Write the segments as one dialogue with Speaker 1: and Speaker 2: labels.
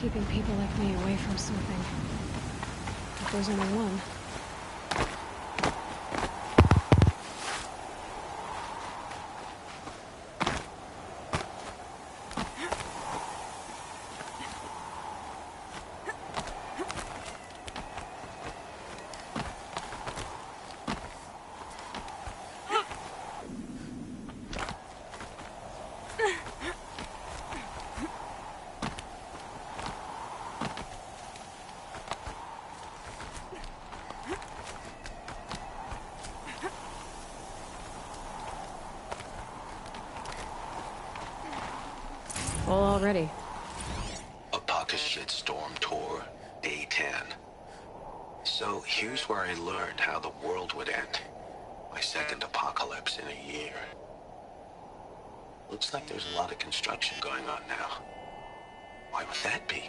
Speaker 1: Keeping people like me away from something. If there's only one. Full already.
Speaker 2: Apaka Shitstorm Tour, Day 10. So here's where I learned how the world would end. My second apocalypse in a year. Looks like there's a lot of construction going on now. Why would that be?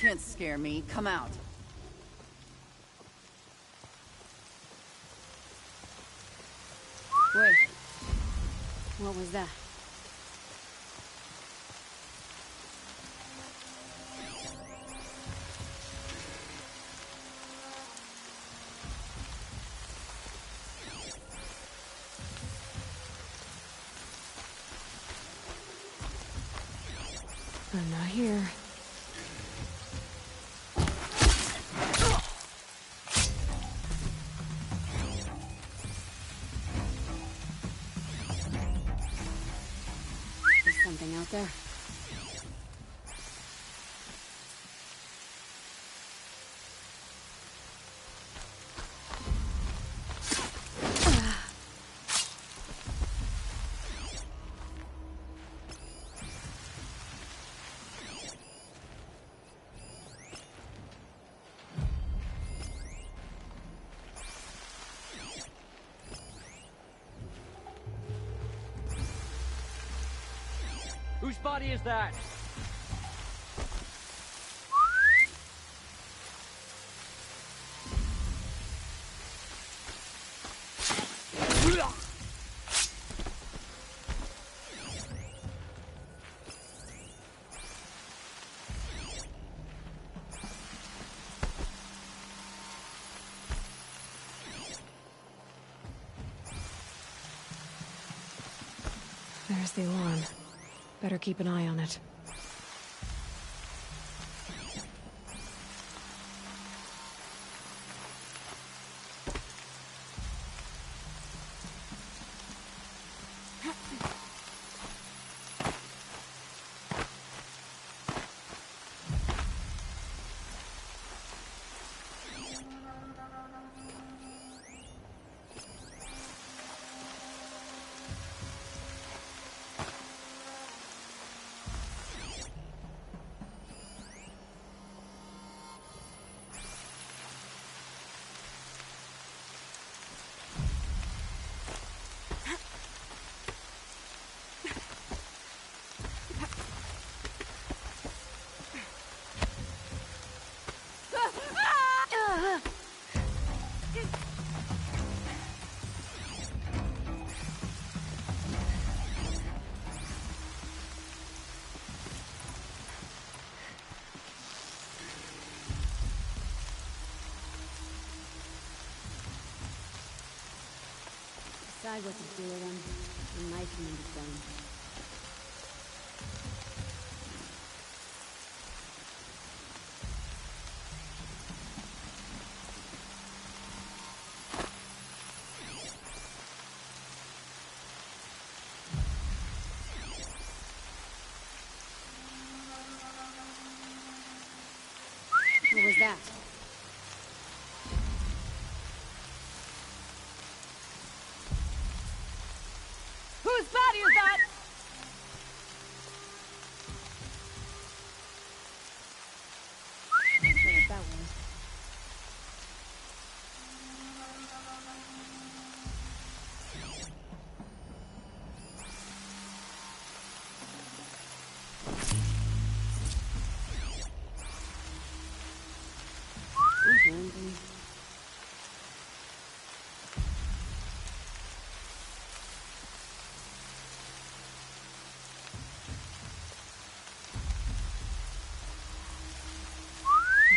Speaker 3: Can't scare me. Come out.
Speaker 1: Wait. What was that? I'm not here. Something out there.
Speaker 4: Whose body is that?
Speaker 1: There's the alarm. Better keep an eye on it.
Speaker 3: Decide what to do with them, and life can be done. What was that?
Speaker 5: Whose body is that?
Speaker 3: Not sure what that was.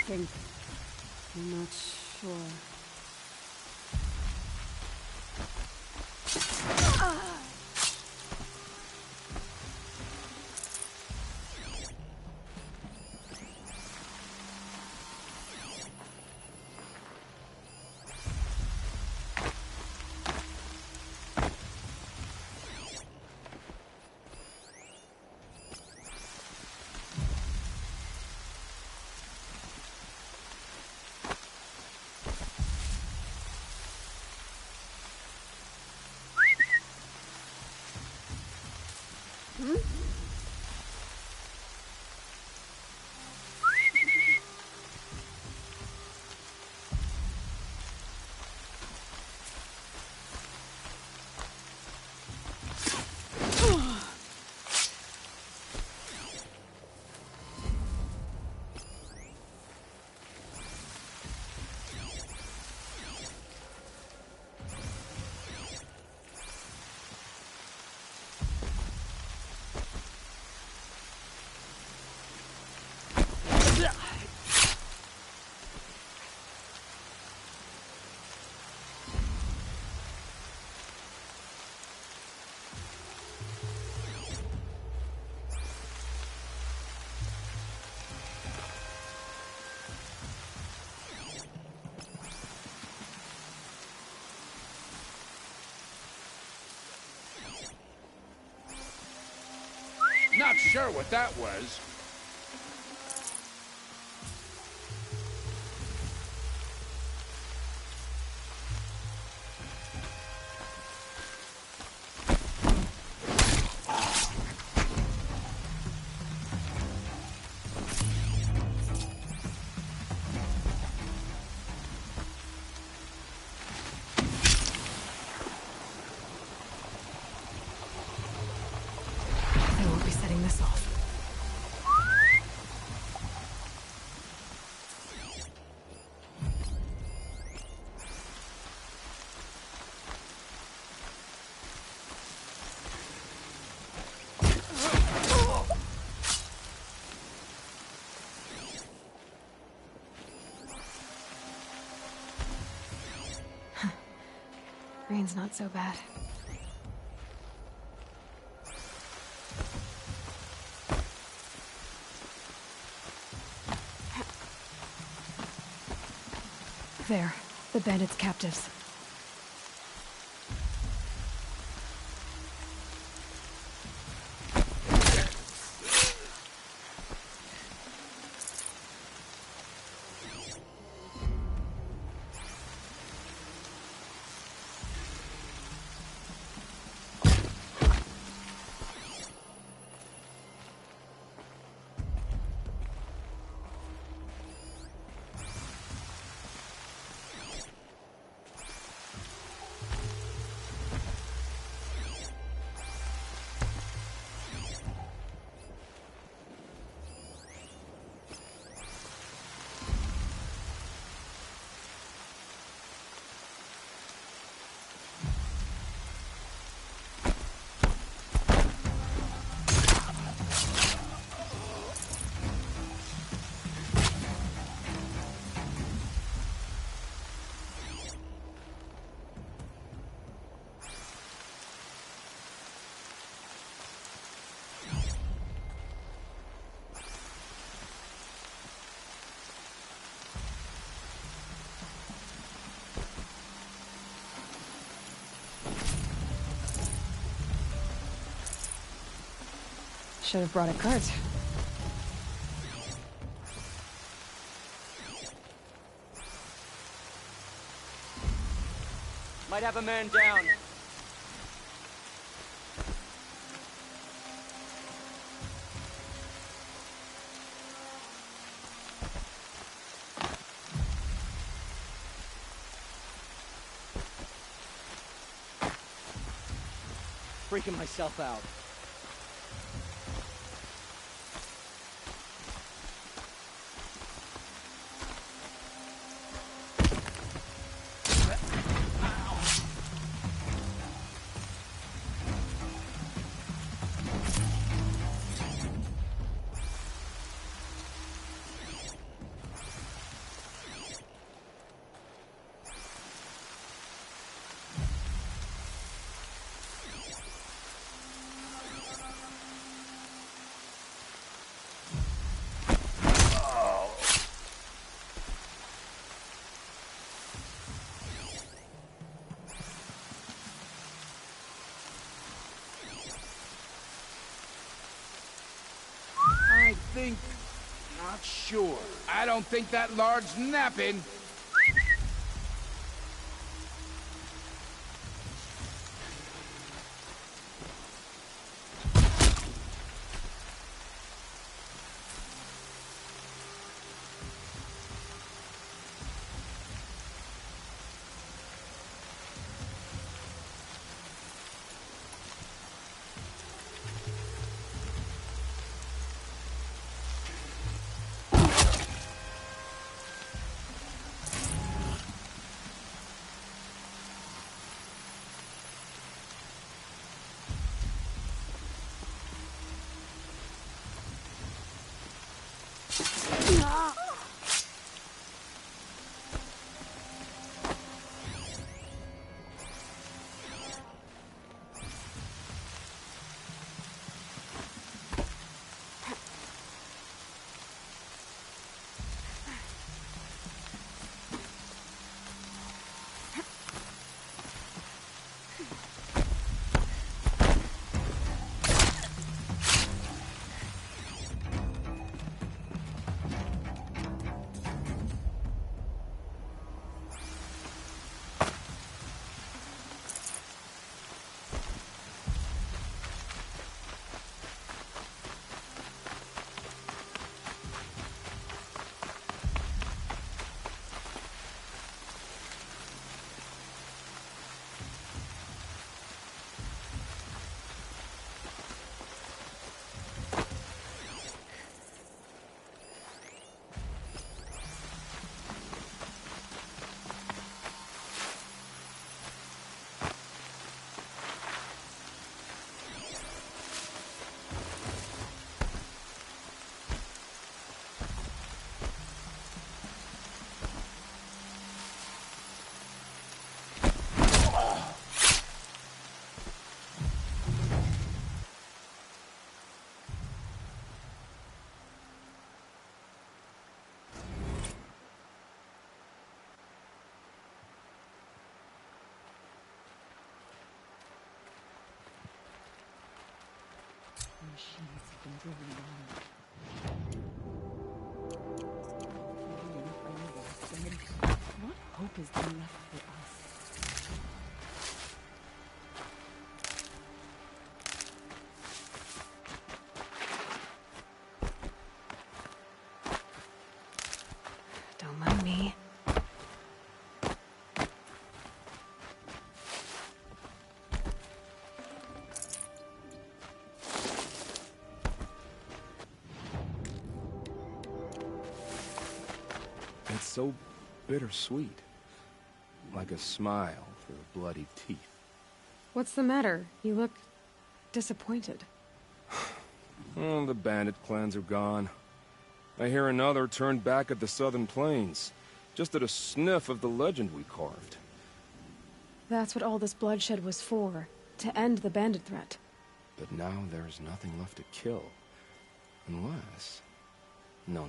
Speaker 3: Okay. I'm not sure.
Speaker 6: Not sure what that was.
Speaker 1: I won't be setting this off. Rain's not so bad. There, the bandits' captives. Should have brought a cart.
Speaker 4: Might have a man down. Freaking myself out.
Speaker 6: Not sure. I don't think that lard's napping.
Speaker 3: Machines have been driven down. What hope is there left for us?
Speaker 1: Don't mind me.
Speaker 6: It's so bittersweet. Like a smile through bloody teeth.
Speaker 1: What's the matter? You look disappointed.
Speaker 6: Oh, the bandit clans are gone. I hear another turned back at the southern plains, just at a sniff of the legend we carved.
Speaker 1: That's what all this bloodshed was for, to end the bandit threat.
Speaker 6: But now there's nothing left to kill. Unless... No.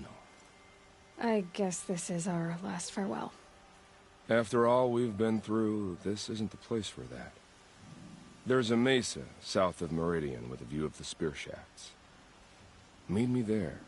Speaker 1: I guess this is our last farewell.
Speaker 6: After all we've been through, this isn't the place for that. There's a mesa south of Meridian with a view of the spear shafts. Meet me there.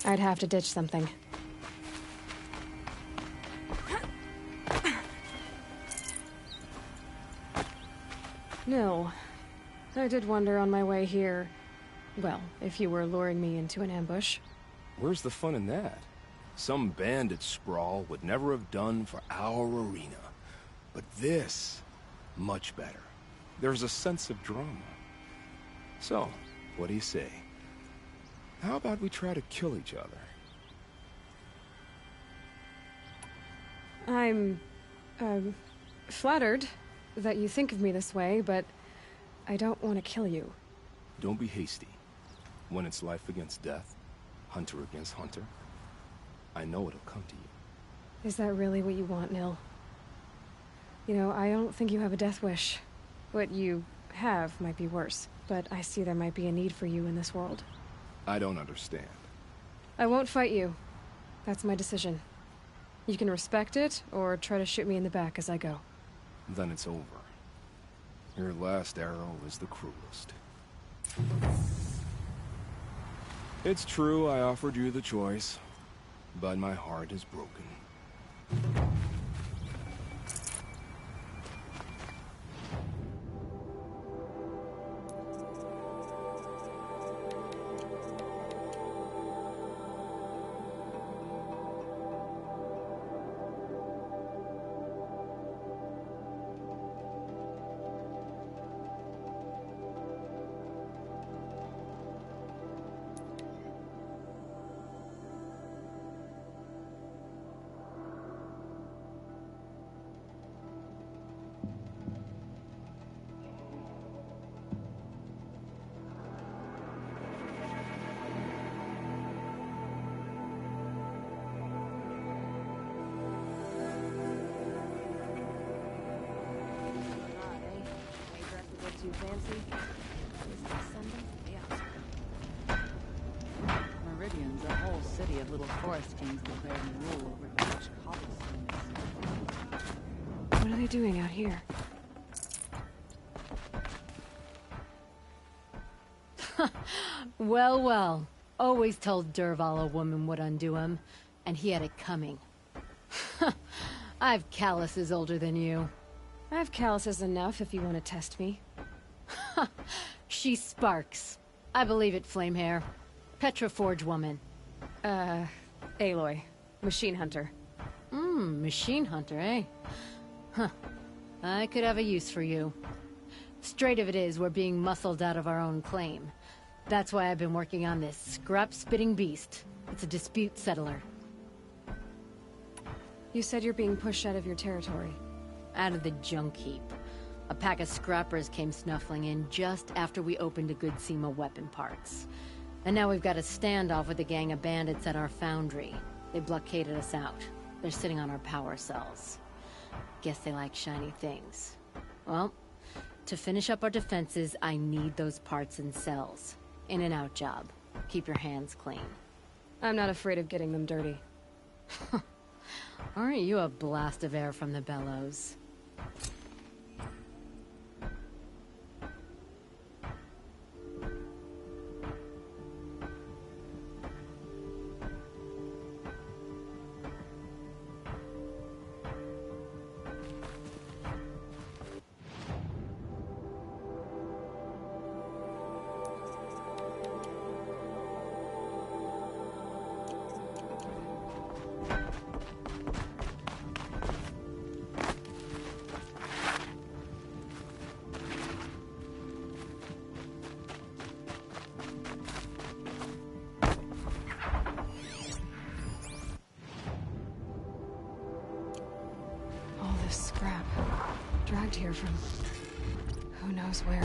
Speaker 1: I'd have to ditch something. No. I did wonder on my way here. Well, if you were luring me into an ambush.
Speaker 6: Where's the fun in that? Some bandit sprawl would never have done for our arena. But this, much better. There's a sense of drama. So, what do you say? How about we try to kill each other?
Speaker 1: I'm, flattered that you think of me this way, but I don't want to kill you.
Speaker 6: Don't be hasty. When it's life against death, hunter against hunter, I know it'll come to you.
Speaker 1: Is that really what you want, Nil? You know, I don't think you have a death wish. What you have might be worse, but I see there might be a need for you in this world.
Speaker 6: I don't understand.
Speaker 1: I won't fight you. That's my decision. You can respect it, or try to shoot me in the back as I go.
Speaker 6: Then it's over. Your last arrow is the cruelest. It's true I offered you the choice, but my heart is broken.
Speaker 3: Too fancy? Is this Sunday? Yeah. Meridian's a whole city of little forest kings declaring rule over which cobblestone is.
Speaker 1: What are they doing out here?
Speaker 7: Well, well. Always told Derval a woman would undo him, and he had it coming. I've calluses older than you.
Speaker 1: I have calluses enough if you want to test me.
Speaker 7: She sparks. I believe it, Flamehair. Petroforge woman.
Speaker 1: Aloy. Machine hunter.
Speaker 7: Machine hunter, eh? Huh. I could have a use for you. Straight of it is, we're being muscled out of our own claim. That's why I've been working on this scrap-spitting beast. It's a dispute settler.
Speaker 1: You said you're being pushed out of your territory.
Speaker 7: Out of the junk heap. A pack of scrappers came snuffling in just after we opened a good seam of weapon parts. And now we've got a standoff with a gang of bandits at our foundry. They blockaded us out. They're sitting on our power cells. Guess they like shiny things. Well, to finish up our defenses, I need those parts and cells. In and out job. Keep your hands clean.
Speaker 1: I'm not afraid of getting them dirty.
Speaker 7: Aren't you a blast of air from the bellows?
Speaker 1: knows where.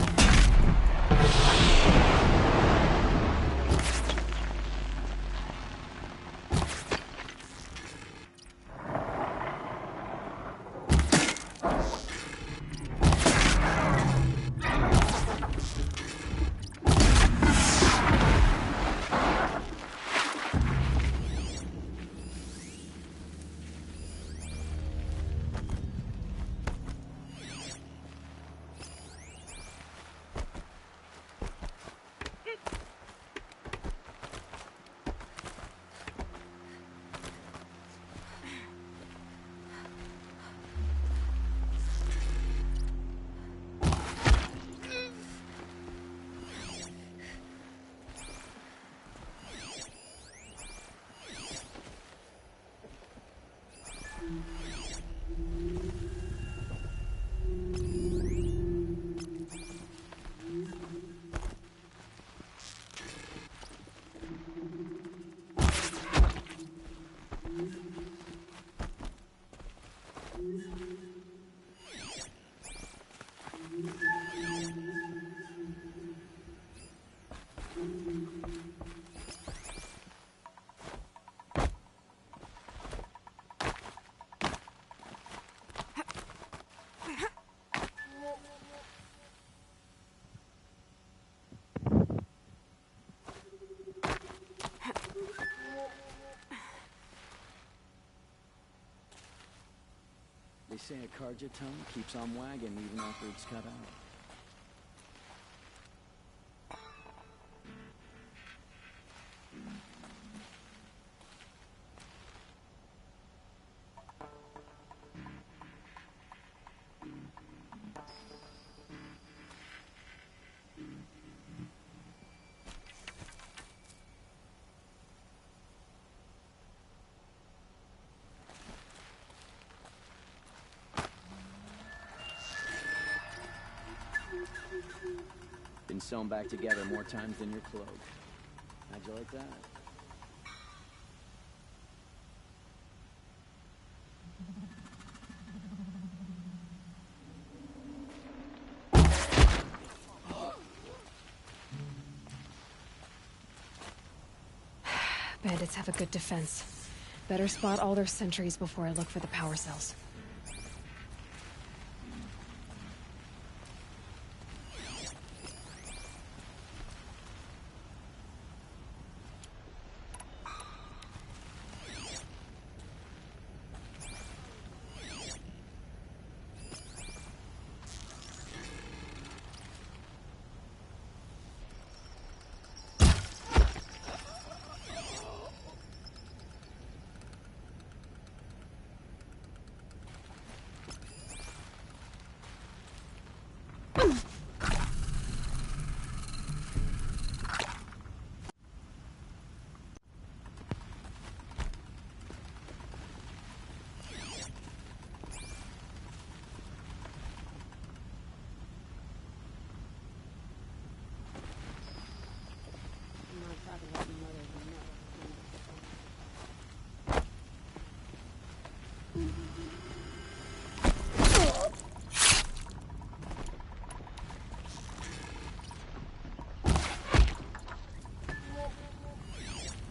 Speaker 4: They say a Karja tongue keeps on wagging even after it's cut out. Been sewn back together more times than your cloak. How'd you like that?
Speaker 1: Bandits have a good defense. Better spot all their sentries before I look for the power cells.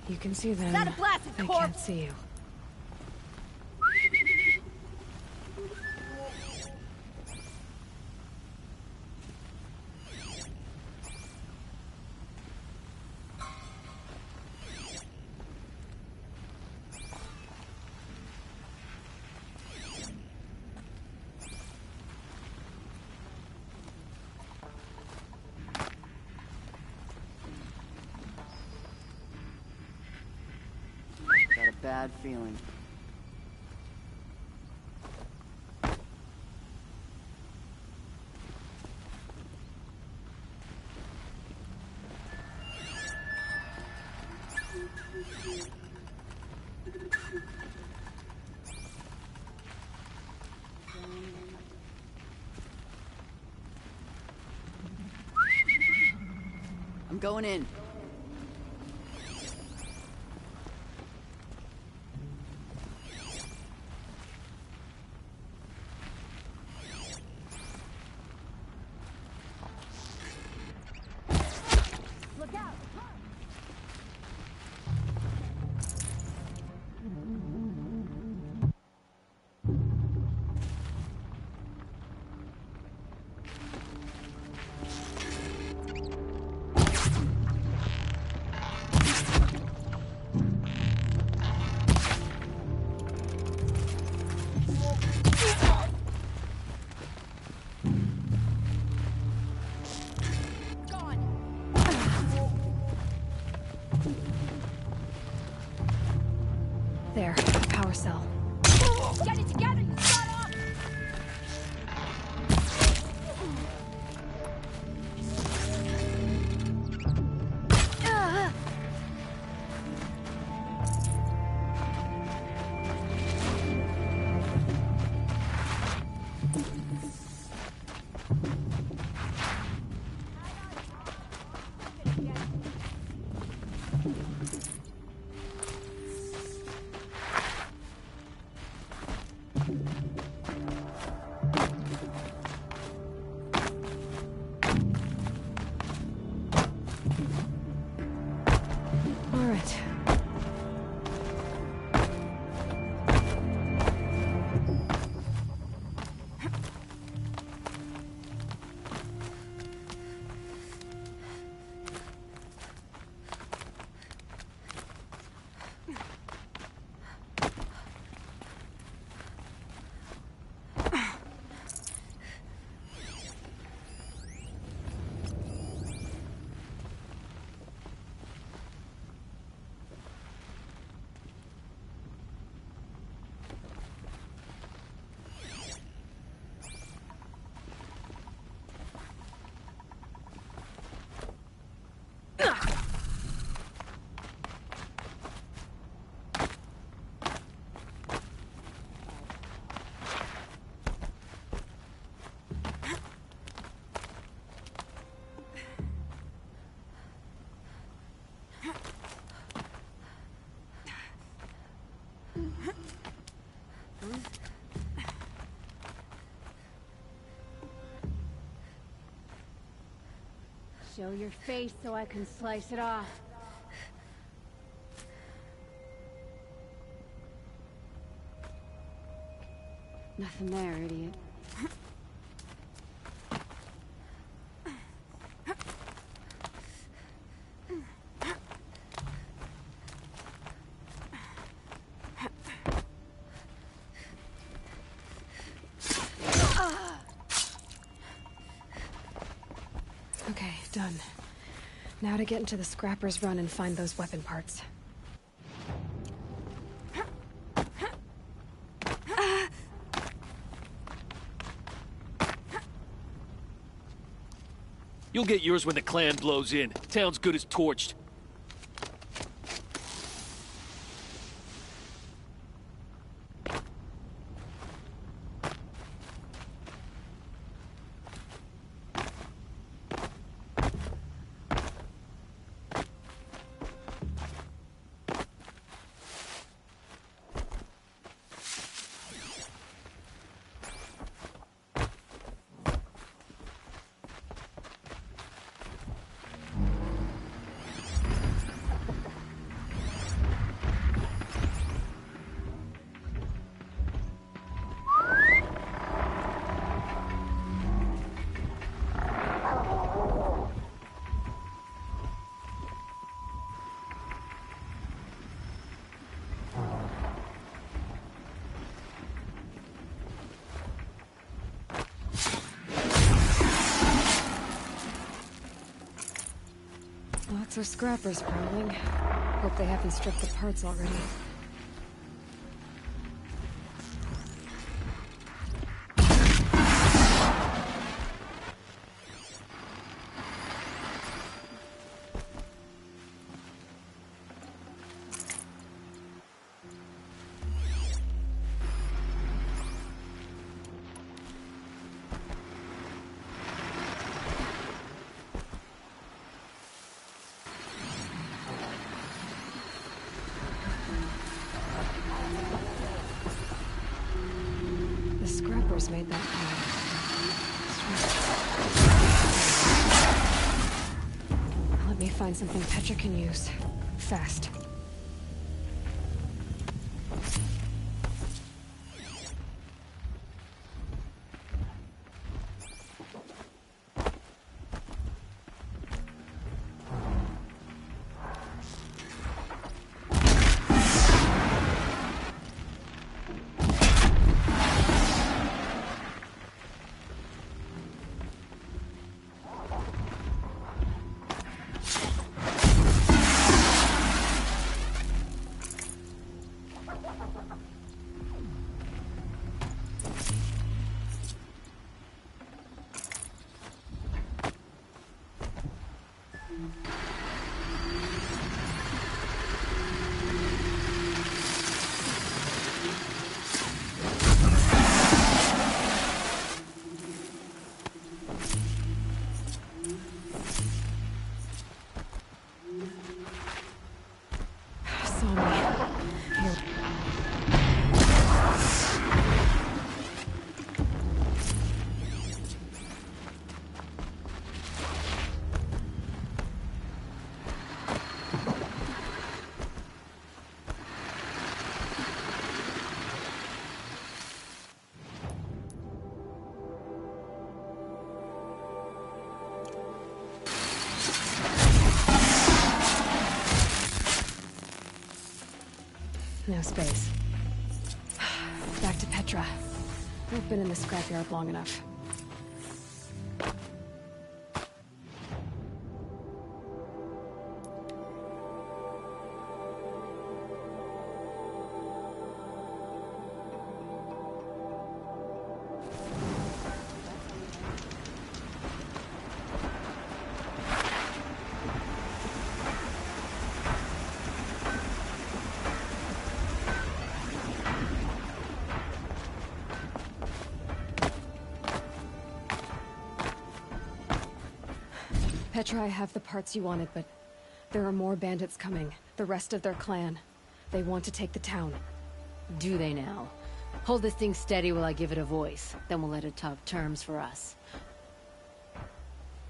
Speaker 1: You can see them.
Speaker 5: That a blasted
Speaker 1: They
Speaker 5: corpse?
Speaker 1: can't see you.
Speaker 3: Got a bad feeling. I'm going in.
Speaker 1: There, power cell.
Speaker 5: Get it together, you shut up!
Speaker 8: Show your face so I can slice it off. Nothing there, idiot.
Speaker 1: Okay, done. Now to get into the Scrapper's Run and find those weapon parts.
Speaker 9: You'll get yours when the clan blows in. Town's good as torched.
Speaker 1: Lots of scrappers prowling. Hope they haven't stripped the parts already. Made that call. Let me find something Petra can use. Fast. Saw me. Here. No space. Back to Petra. I've been in the scrapyard long enough. Petra, I have the parts you wanted, but there are more bandits coming. The rest of their clan. They want to take the town.
Speaker 7: Do they now? Hold this thing steady while I give it a voice. Then we'll let it talk terms for us.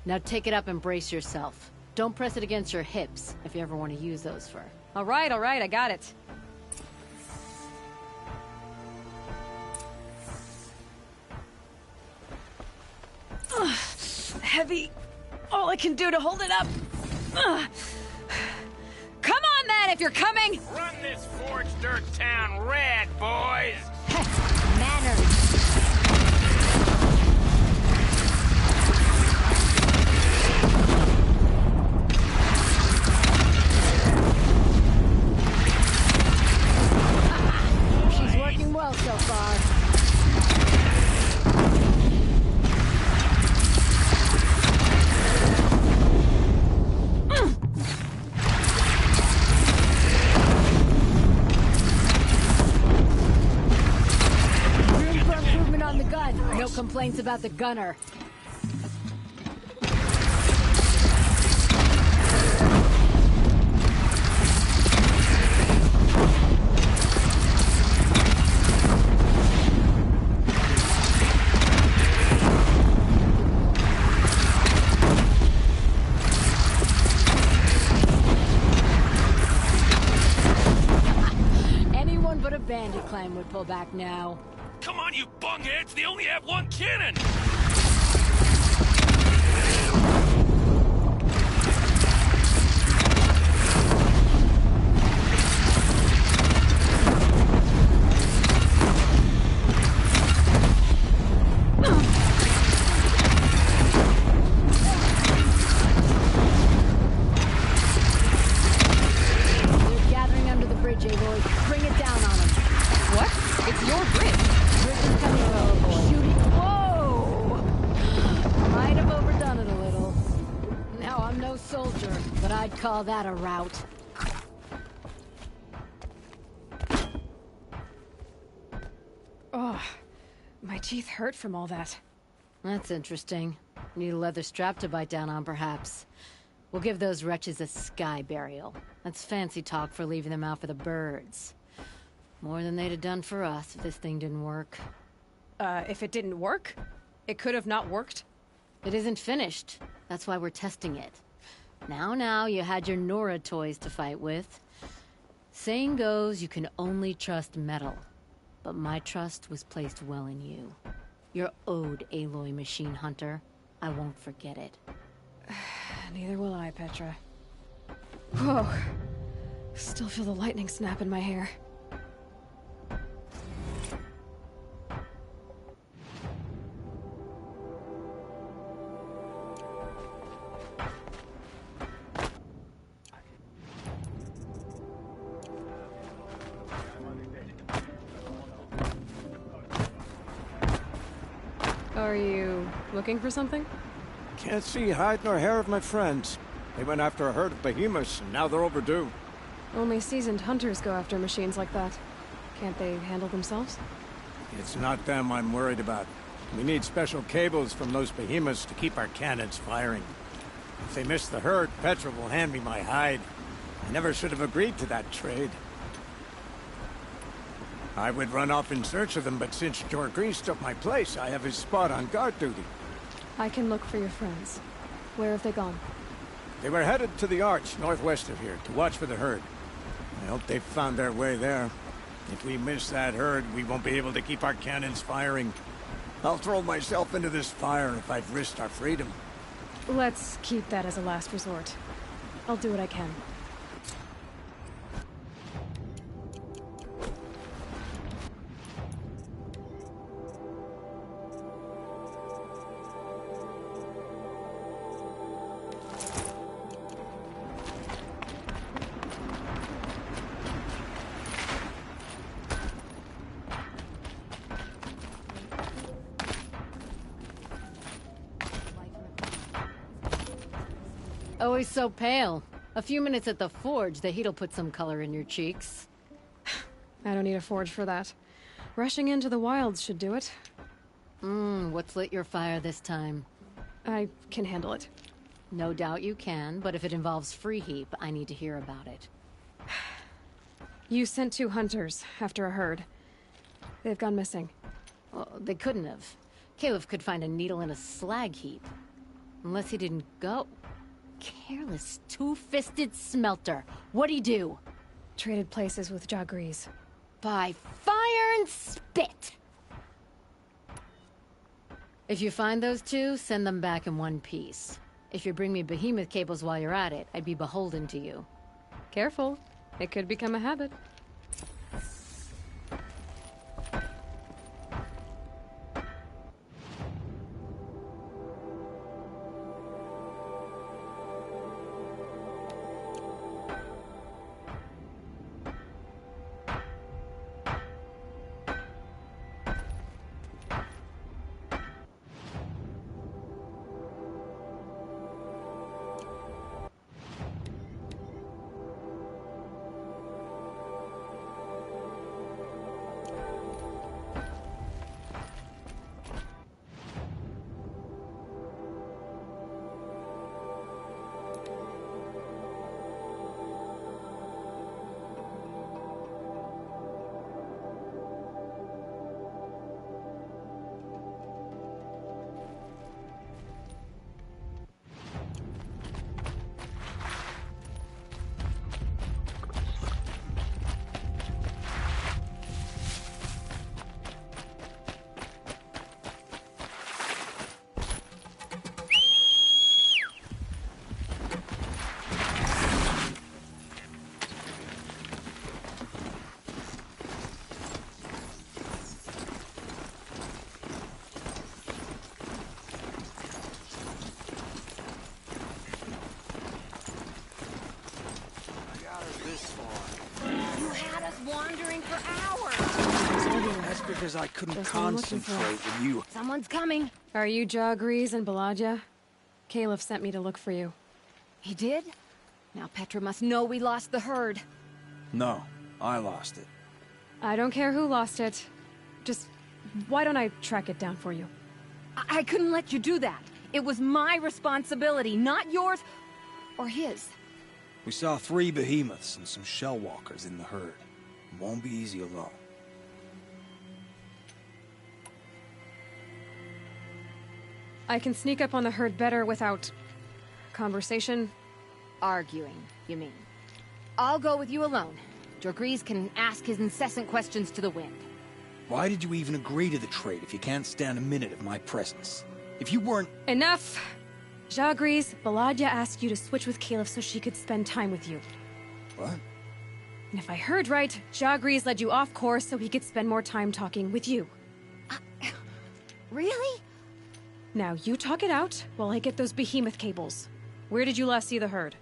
Speaker 7: Now take it up and brace yourself. Don't press it against your hips, if you ever want to use those for...
Speaker 1: All right, I got it. Ugh, heavy. All I can do to hold it up. Ugh. Come on, then, if you're coming!
Speaker 10: Run this forged dirt town red, boys!
Speaker 7: Manners! She's working well so far. No complaints about the gunner. Anyone but a bandit clan would pull back now.
Speaker 9: Come on, you bungheads! They only have one cannon!
Speaker 7: They're gathering under the bridge, Aloy. Bring it down on them.
Speaker 1: What? It's your bridge.
Speaker 7: Shooting. Whoa! Might have overdone it a little. Now, I'm no soldier, but I'd call that a rout.
Speaker 1: Oh, my teeth hurt from all that.
Speaker 7: That's interesting. Need a leather strap to bite down on, perhaps. We'll give those wretches a sky burial. That's fancy talk for leaving them out for the birds. More than they'd have done for us if this thing didn't work.
Speaker 1: If it didn't work? It could have not worked?
Speaker 7: It isn't finished. That's why we're testing it. Now, you had your Nora toys to fight with. Saying goes, you can only trust metal. But my trust was placed well in you. You're owed, Aloy Machine Hunter. I won't forget it.
Speaker 1: Neither will I, Petra. Whoa. Still feel the lightning snap in my hair. Are you looking for something?
Speaker 11: Can't see hide nor hair of my friends. They went after a herd of behemoths, and now they're overdue.
Speaker 1: Only seasoned hunters go after machines like that. Can't they handle themselves?
Speaker 11: It's not them I'm worried about. We need special cables from those behemoths to keep our cannons firing. If they miss the herd, Petra will hand me my hide. I never should have agreed to that trade. I would run off in search of them, but since Jorgris took my place, I have his spot on guard duty.
Speaker 1: I can look for your friends. Where have they gone?
Speaker 11: They were headed to the arch northwest of here to watch for the herd. I hope they've found their way there. If we miss that herd, we won't be able to keep our cannons firing. I'll throw myself into this fire if I've risked our freedom.
Speaker 1: Let's keep that as a last resort. I'll do what I can.
Speaker 7: Always so pale. A few minutes at the forge, the heat'll put some color in your cheeks.
Speaker 1: I don't need a forge for that. Rushing into the wilds should do it.
Speaker 7: What's lit your fire this time?
Speaker 1: I can handle it.
Speaker 7: No doubt you can, but if it involves Free Heap, I need to hear about it.
Speaker 1: You sent 2 hunters after a herd. They've gone missing.
Speaker 7: Well, they couldn't have. Caliph could find a needle in a slag heap. Unless he didn't go. Careless, two-fisted smelter. What'd he do?
Speaker 1: Traded places with Jorgris.
Speaker 7: By fire and spit! If you find those 2, send them back in one piece. If you bring me behemoth cables while you're at it, I'd be beholden to you.
Speaker 1: Careful. It could become a habit.
Speaker 5: Wandering for hours.
Speaker 4: That's because I couldn't concentrate with you.
Speaker 5: Someone's coming.
Speaker 1: Are you Jorgris and Baladja? Caliph sent me to look for you.
Speaker 5: He did? Now Petra must know we lost the herd.
Speaker 4: No, I lost it.
Speaker 1: I don't care who lost it. Just, why don't I track it down for you?
Speaker 5: I couldn't let you do that. It was my responsibility, not yours or his.
Speaker 4: We saw 3 behemoths and some shell walkers in the herd. It won't be easy alone.
Speaker 1: I can sneak up on the herd better without... conversation?
Speaker 5: Arguing, you mean. I'll go with you alone. Jorgris can ask his incessant questions to the wind.
Speaker 4: Why did you even agree to the trade if you can't stand a minute of my presence? If you weren't...
Speaker 1: Enough! Jorgris, Baladja asked you to switch with Caliph so she could spend time with you.
Speaker 4: What?
Speaker 1: And if I heard right, Jorgris led you off course so he could spend more time talking with you.
Speaker 5: Really?
Speaker 1: Now you talk it out while I get those behemoth cables. Where did you last see the herd?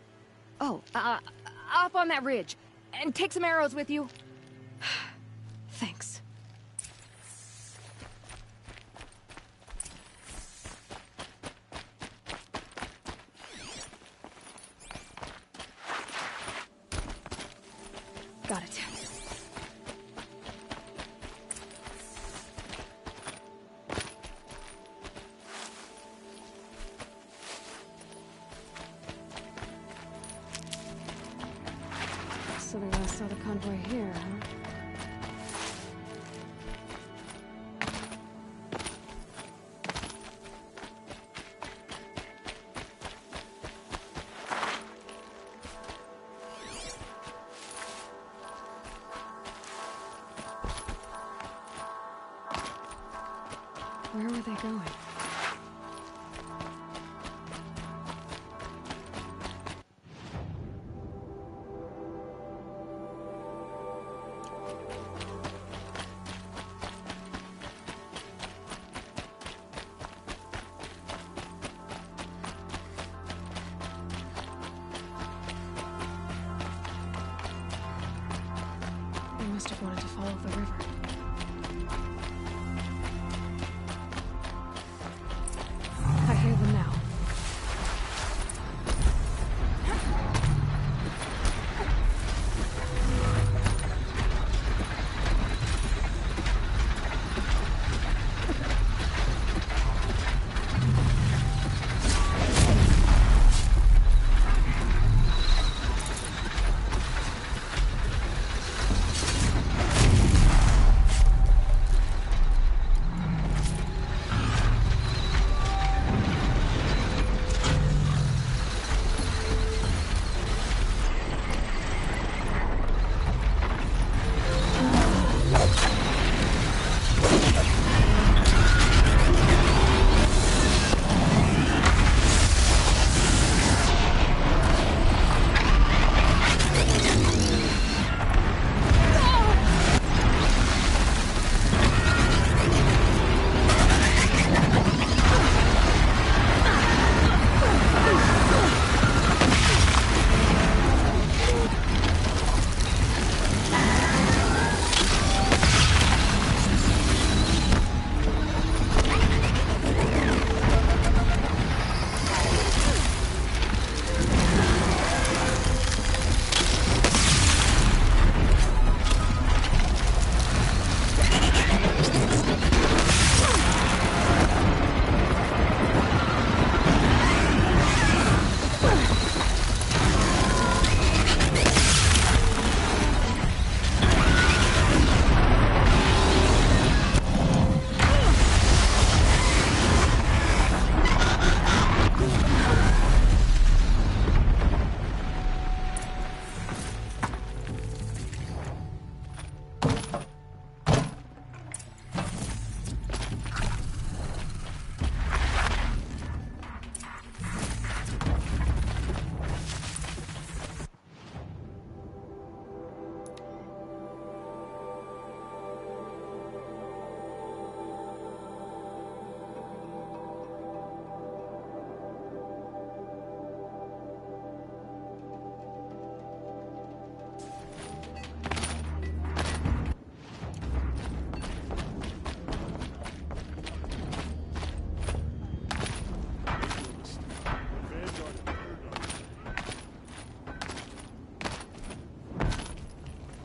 Speaker 5: Oh, up on that ridge. And take some arrows with you.
Speaker 1: Thanks. Got it. So they last saw the convoy here, huh? Where were they going? They must have wanted to follow the river. I hear them now.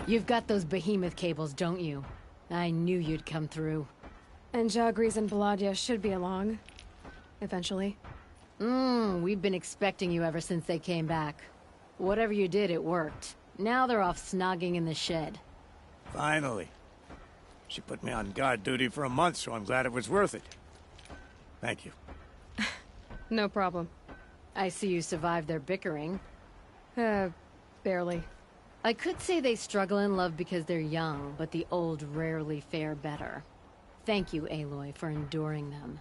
Speaker 7: You've got those behemoth cables, don't you? I knew you'd come through.
Speaker 1: And Jagris and Baladia should be along. Eventually.
Speaker 7: We've been expecting you ever since they came back. Whatever you did, it worked. Now they're off snogging in the shed.
Speaker 11: Finally. She put me on guard duty for a month, so I'm glad it was worth it. Thank you.
Speaker 1: No problem.
Speaker 7: I see you survived their bickering.
Speaker 1: Barely.
Speaker 7: I could say they struggle in love because they're young, but the old rarely fare better. Thank you, Aloy, for enduring them.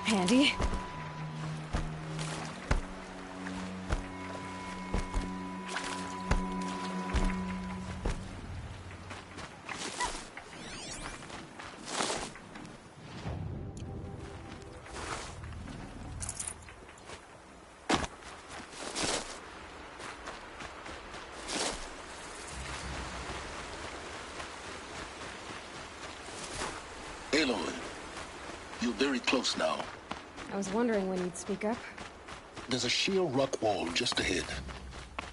Speaker 1: Handy.
Speaker 12: Aloy, you're very close now.
Speaker 1: I was wondering when you'd speak up.
Speaker 12: There's a sheer rock wall just ahead.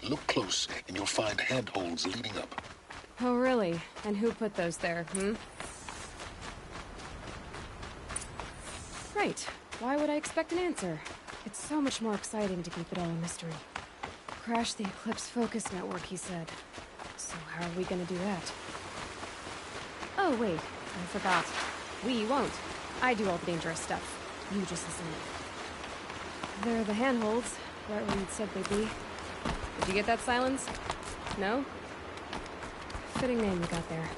Speaker 12: Look close, and you'll find handholds leading up.
Speaker 1: Oh, really? And who put those there, Right. Why would I expect an answer? It's so much more exciting to keep it all a mystery. Crash the Eclipse Focus Network, he said. So how are we gonna do that? Oh, wait. I forgot. We won't. I do all the dangerous stuff. You just listen in. They're the handholds, right where you'd said they'd be. Did you get that, Silence? No? Fitting name you got there.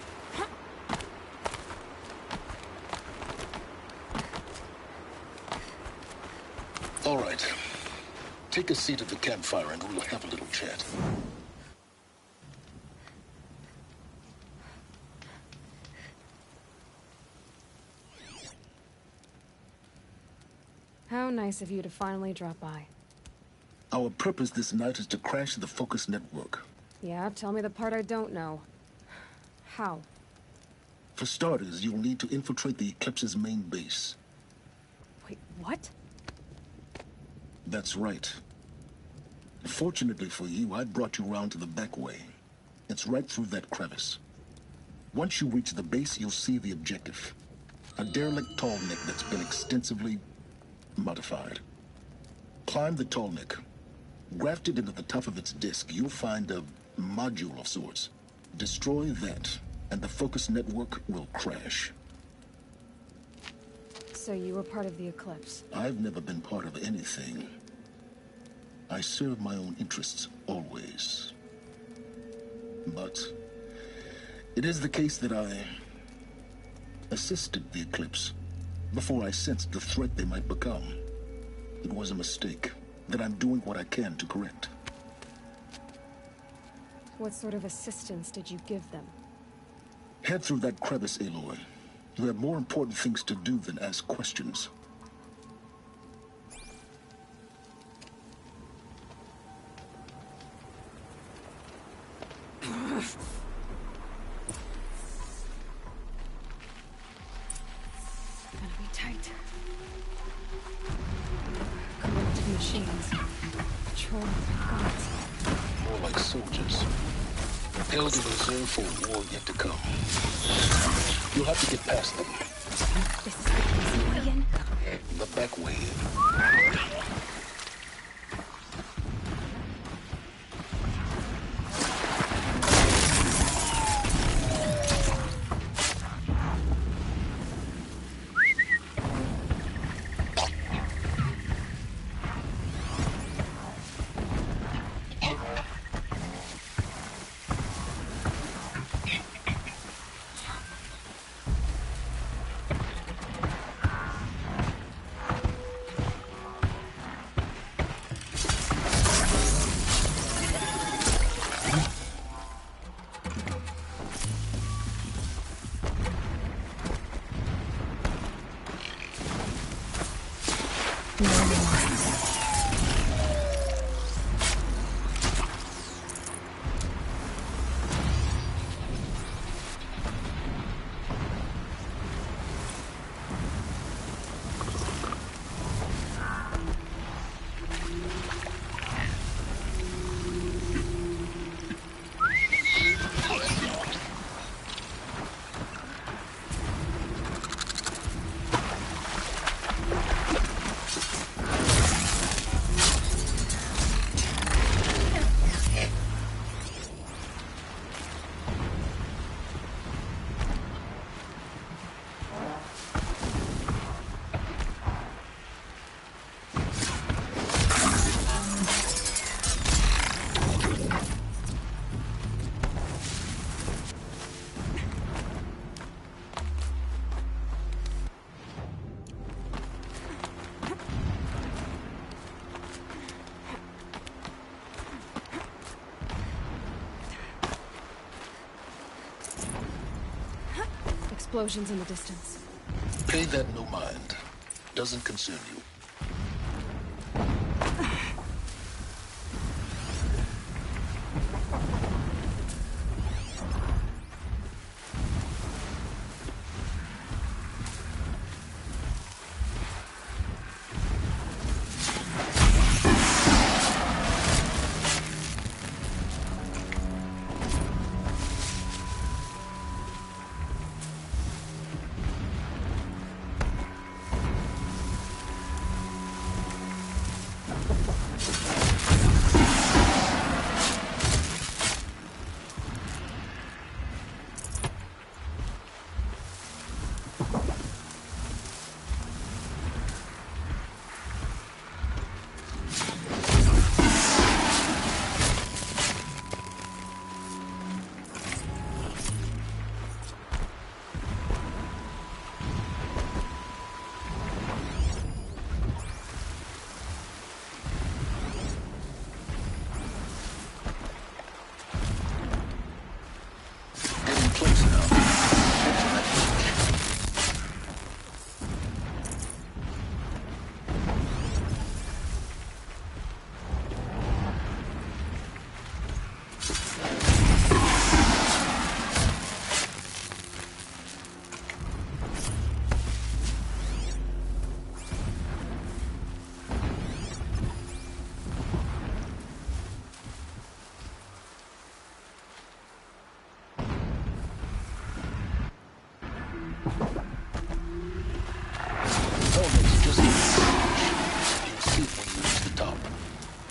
Speaker 12: All right. Take a seat at the campfire and we'll have a little chat.
Speaker 1: How nice of you to finally drop by.
Speaker 12: Our purpose this night is to crash the Focus Network.
Speaker 1: Yeah, tell me the part I don't know. How?
Speaker 12: For starters, you'll need to infiltrate the Eclipse's main base.
Speaker 1: Wait, what?
Speaker 12: That's right. Fortunately for you, I brought you round to the back way. It's right through that crevice. Once you reach the base, you'll see the objective. A derelict tall neck that's been extensively modified. Climb the tall neck. Grafted into the top of its disk, you'll find a module of sorts. Destroy that, and the Focus Network will crash.
Speaker 1: So you were part of the Eclipse?
Speaker 12: I've never been part of anything. I serve my own interests, always. But it is the case that I assisted the Eclipse before I sensed the threat they might become. It was a mistake that I'm doing what I can to correct.
Speaker 1: What sort of assistance did you give them?
Speaker 12: Head through that crevice, Aloy. You have more important things to do than ask questions.
Speaker 1: Gonna be tight. Corrupted machines. Patrol gods.
Speaker 12: More like soldiers. Held in reserve for a war yet to come. You'll have to get past them.
Speaker 1: This is the easy way in?
Speaker 12: The back way in.
Speaker 1: explosions in the distance.
Speaker 12: Pay that no mind. Doesn't concern you.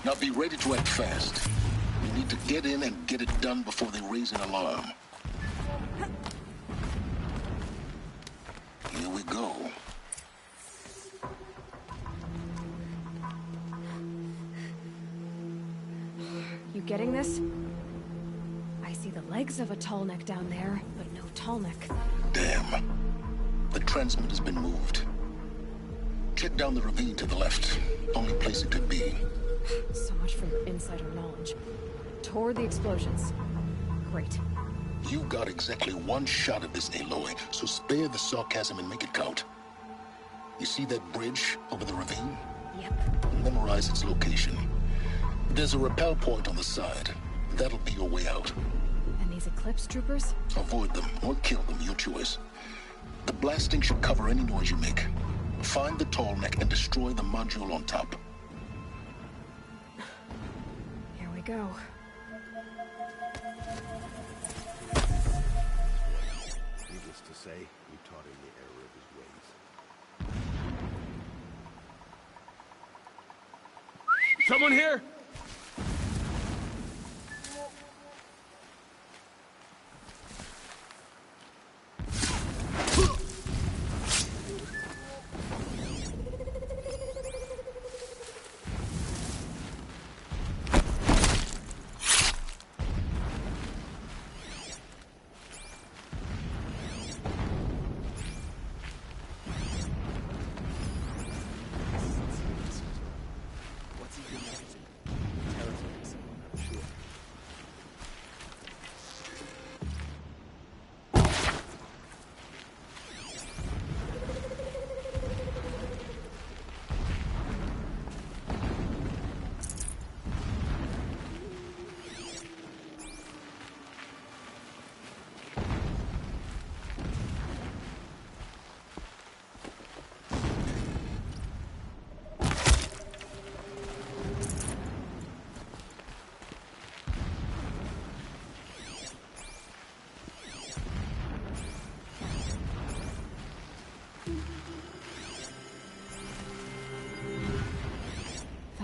Speaker 12: Now be ready to act fast. You need to get in and get it done before they raise an alarm. Here we go.
Speaker 1: You getting this? I see the legs of a tall neck down there, but no tall neck.
Speaker 12: Damn. The transmitter has been moved. Check down the ravine to the left. Only place it could be.
Speaker 1: So much for your insider knowledge. Toward the explosions. Great.
Speaker 12: You got exactly one shot at this, Aloy, so spare the sarcasm and make it count. You see that bridge over the ravine?
Speaker 1: Yep.
Speaker 12: Memorize its location. There's a rappel point on the side. That'll be your way out.
Speaker 1: And these Eclipse troopers?
Speaker 12: Avoid them or kill them, your choice. The blasting should cover any noise you make. Find the tall neck and destroy the module on top.
Speaker 1: Here we go.
Speaker 13: Needless to say, we taught him the error of his ways.
Speaker 6: Someone here?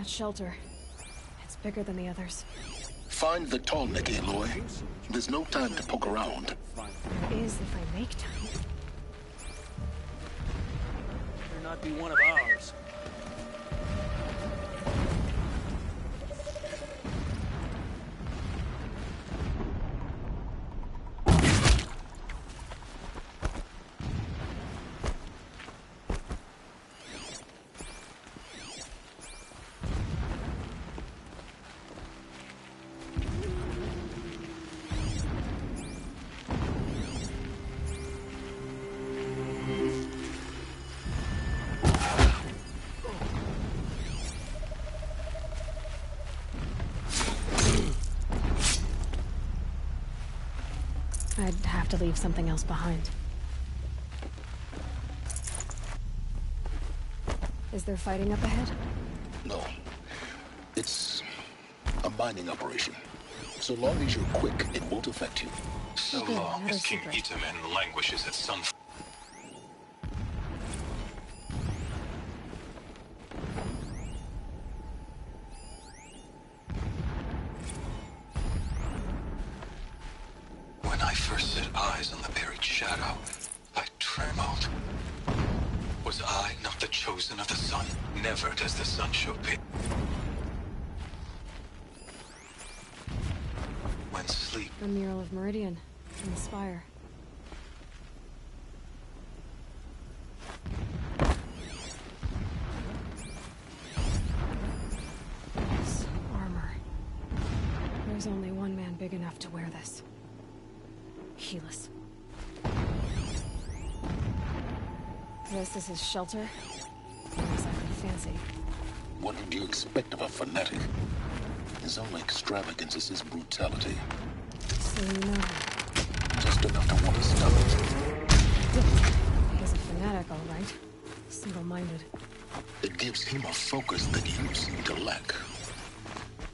Speaker 1: Shelter. It's bigger than the others.
Speaker 12: Find the tall neck, Aloy. There's no time to poke around.
Speaker 1: There is if I make time.
Speaker 9: Better not be one of ours.
Speaker 1: have to leave something else behind. Is there fighting up ahead?
Speaker 12: No. It's a mining operation. So long as you're quick, it won't affect you.
Speaker 2: So long as King Itamen languishes at sun. When I first set eyes on the buried shadow, I trembled. Was I not the chosen of the sun? Never does the sun show pity. When sleep...
Speaker 1: The mural of Meridian in the spire. This armor. There's only one man big enough to wear this. Helis. This is his shelter. Exactly fancy.
Speaker 12: What would you expect of a fanatic? His only extravagance is his brutality.
Speaker 1: So you know him.
Speaker 12: Just enough to want to stop it.
Speaker 1: He's a fanatic, all right. Single-minded.
Speaker 12: It gives him a focus that you seem to lack.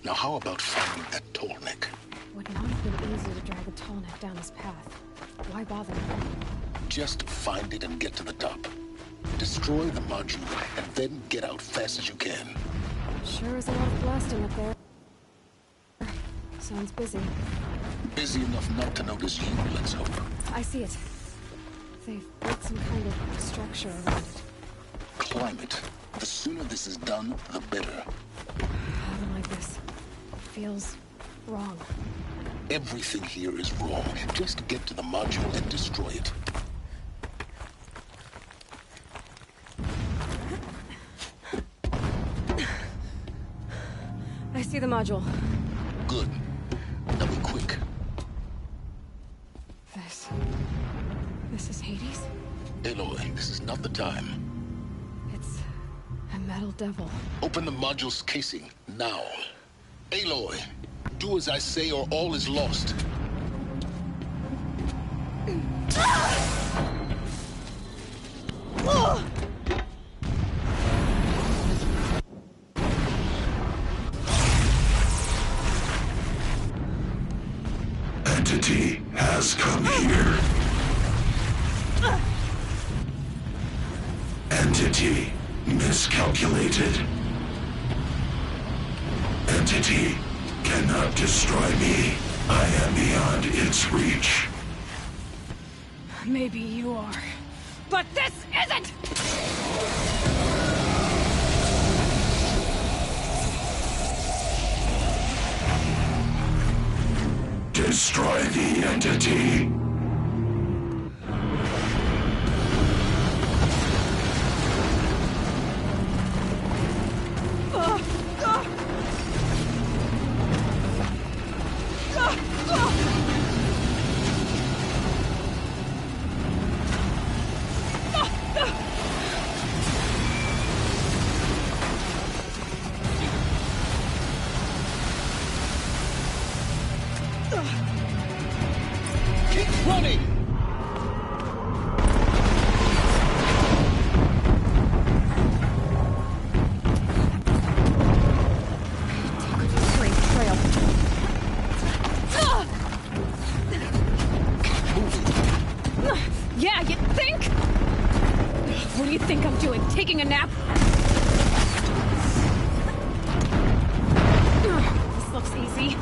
Speaker 12: Now how about finding that tall neck?
Speaker 1: Would not have been easy to drag a tall neck down his path. Why bother?
Speaker 12: Just find it and get to the top. Destroy the module, and then get out fast as you can.
Speaker 1: Sure is a lot of blasting up there. Sounds busy.
Speaker 12: Busy enough not to notice you, let's hope.
Speaker 1: I see it. They've built some kind of structure around it.
Speaker 12: Climb it. The sooner this is done, the better.
Speaker 1: I don't like this. Feels wrong.
Speaker 12: Everything here is wrong. Just get to the module and destroy it.
Speaker 1: I see the module.
Speaker 12: Good. Now be quick.
Speaker 1: This is Hades?
Speaker 12: Aloy, this is not the time.
Speaker 1: It's a metal devil.
Speaker 12: Open the module's casing, now. Aloy, do as I say or all is lost.
Speaker 14: Entity has come here. Entity miscalculated. Entity cannot destroy me. I am beyond its reach.
Speaker 1: Maybe you are. But this isn't!
Speaker 14: Destroy the entity.
Speaker 12: Keep running!
Speaker 1: Great trail. Yeah, you think? What do you think I'm doing? Taking a nap? This looks easy.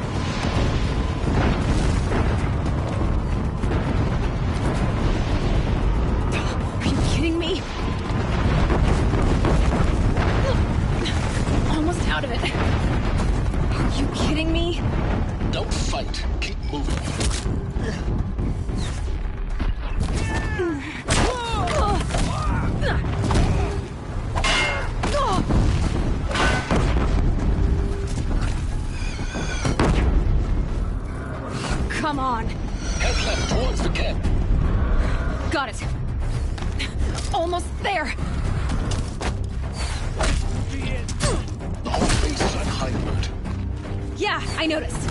Speaker 1: Are you kidding me? Almost out of it. Are you kidding me?
Speaker 12: Don't fight. Keep moving.
Speaker 1: Come on.
Speaker 12: Head left towards the camp.
Speaker 1: Got it. Almost there.
Speaker 12: The whole base is on high alert.
Speaker 1: Yeah, I noticed.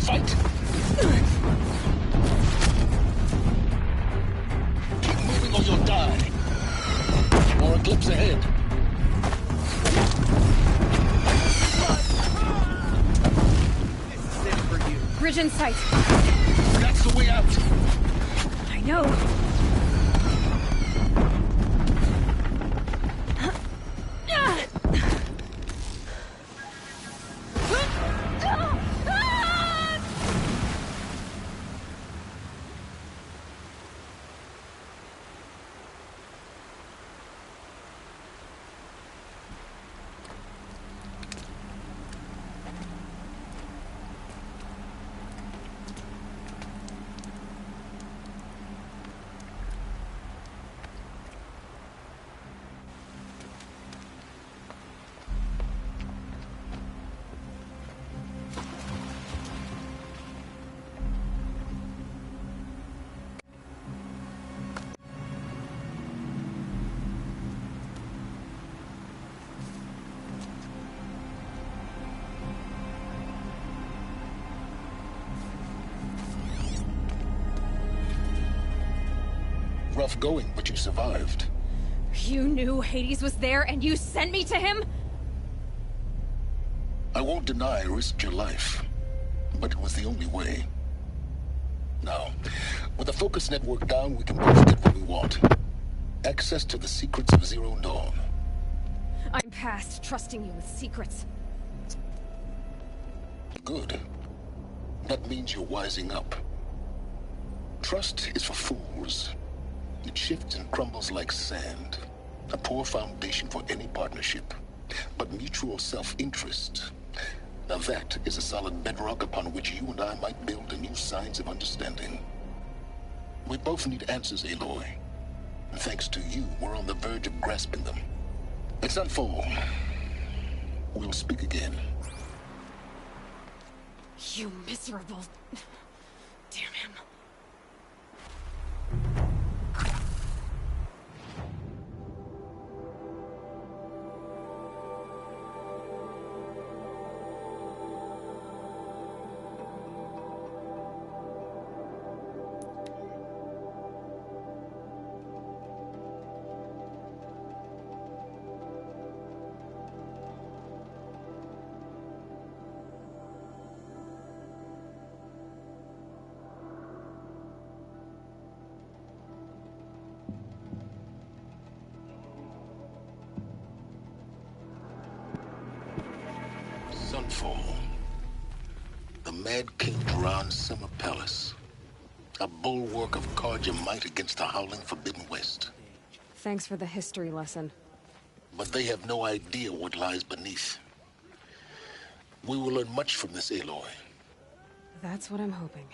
Speaker 12: Fight! Keep moving or you'll die. More eclipse ahead.
Speaker 1: This is it for you. Bridge in sight.
Speaker 12: That's the way out.
Speaker 1: I know.
Speaker 12: Rough going, but you survived.
Speaker 1: You knew Hades was there and you sent me to him?
Speaker 12: I won't deny I risked your life, but it was the only way. Now, with the focus network down, we can both get what we want. Access to the secrets of Zero Dawn.
Speaker 1: I'm past trusting you with secrets.
Speaker 12: Good. That means you're wising up. Trust is for fools. It shifts and crumbles like sand. A poor foundation for any partnership. But mutual self-interest, now that is a solid bedrock upon which you and I might build a new science of understanding. We both need answers, Aloy. And thanks to you, we're on the verge of grasping them. It's not full. We'll speak again.
Speaker 1: You miserable... Damn him.
Speaker 12: Sunfall. The Mad King Duran's summer palace. A bulwark of Carja might against the howling Forbidden West.
Speaker 1: Thanks for the history lesson.
Speaker 12: But they have no idea what lies beneath. We will learn much from this, Aloy.
Speaker 1: That's what I'm hoping.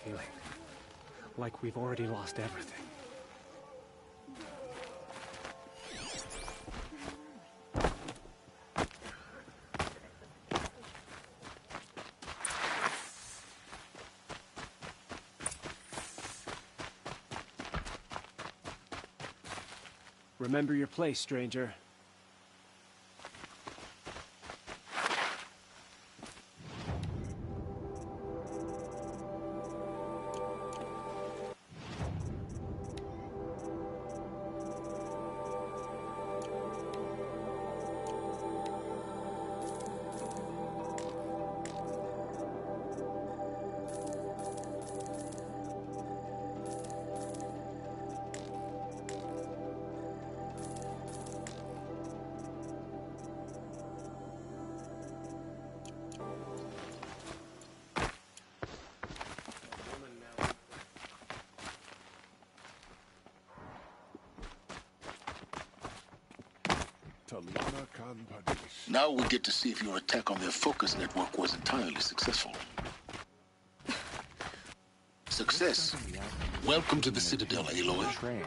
Speaker 15: feeling. Like we've already lost everything. Remember your place, stranger.
Speaker 12: Now we get to see if your attack on their focus network was entirely successful. Success. Welcome to the Citadel, Aloy.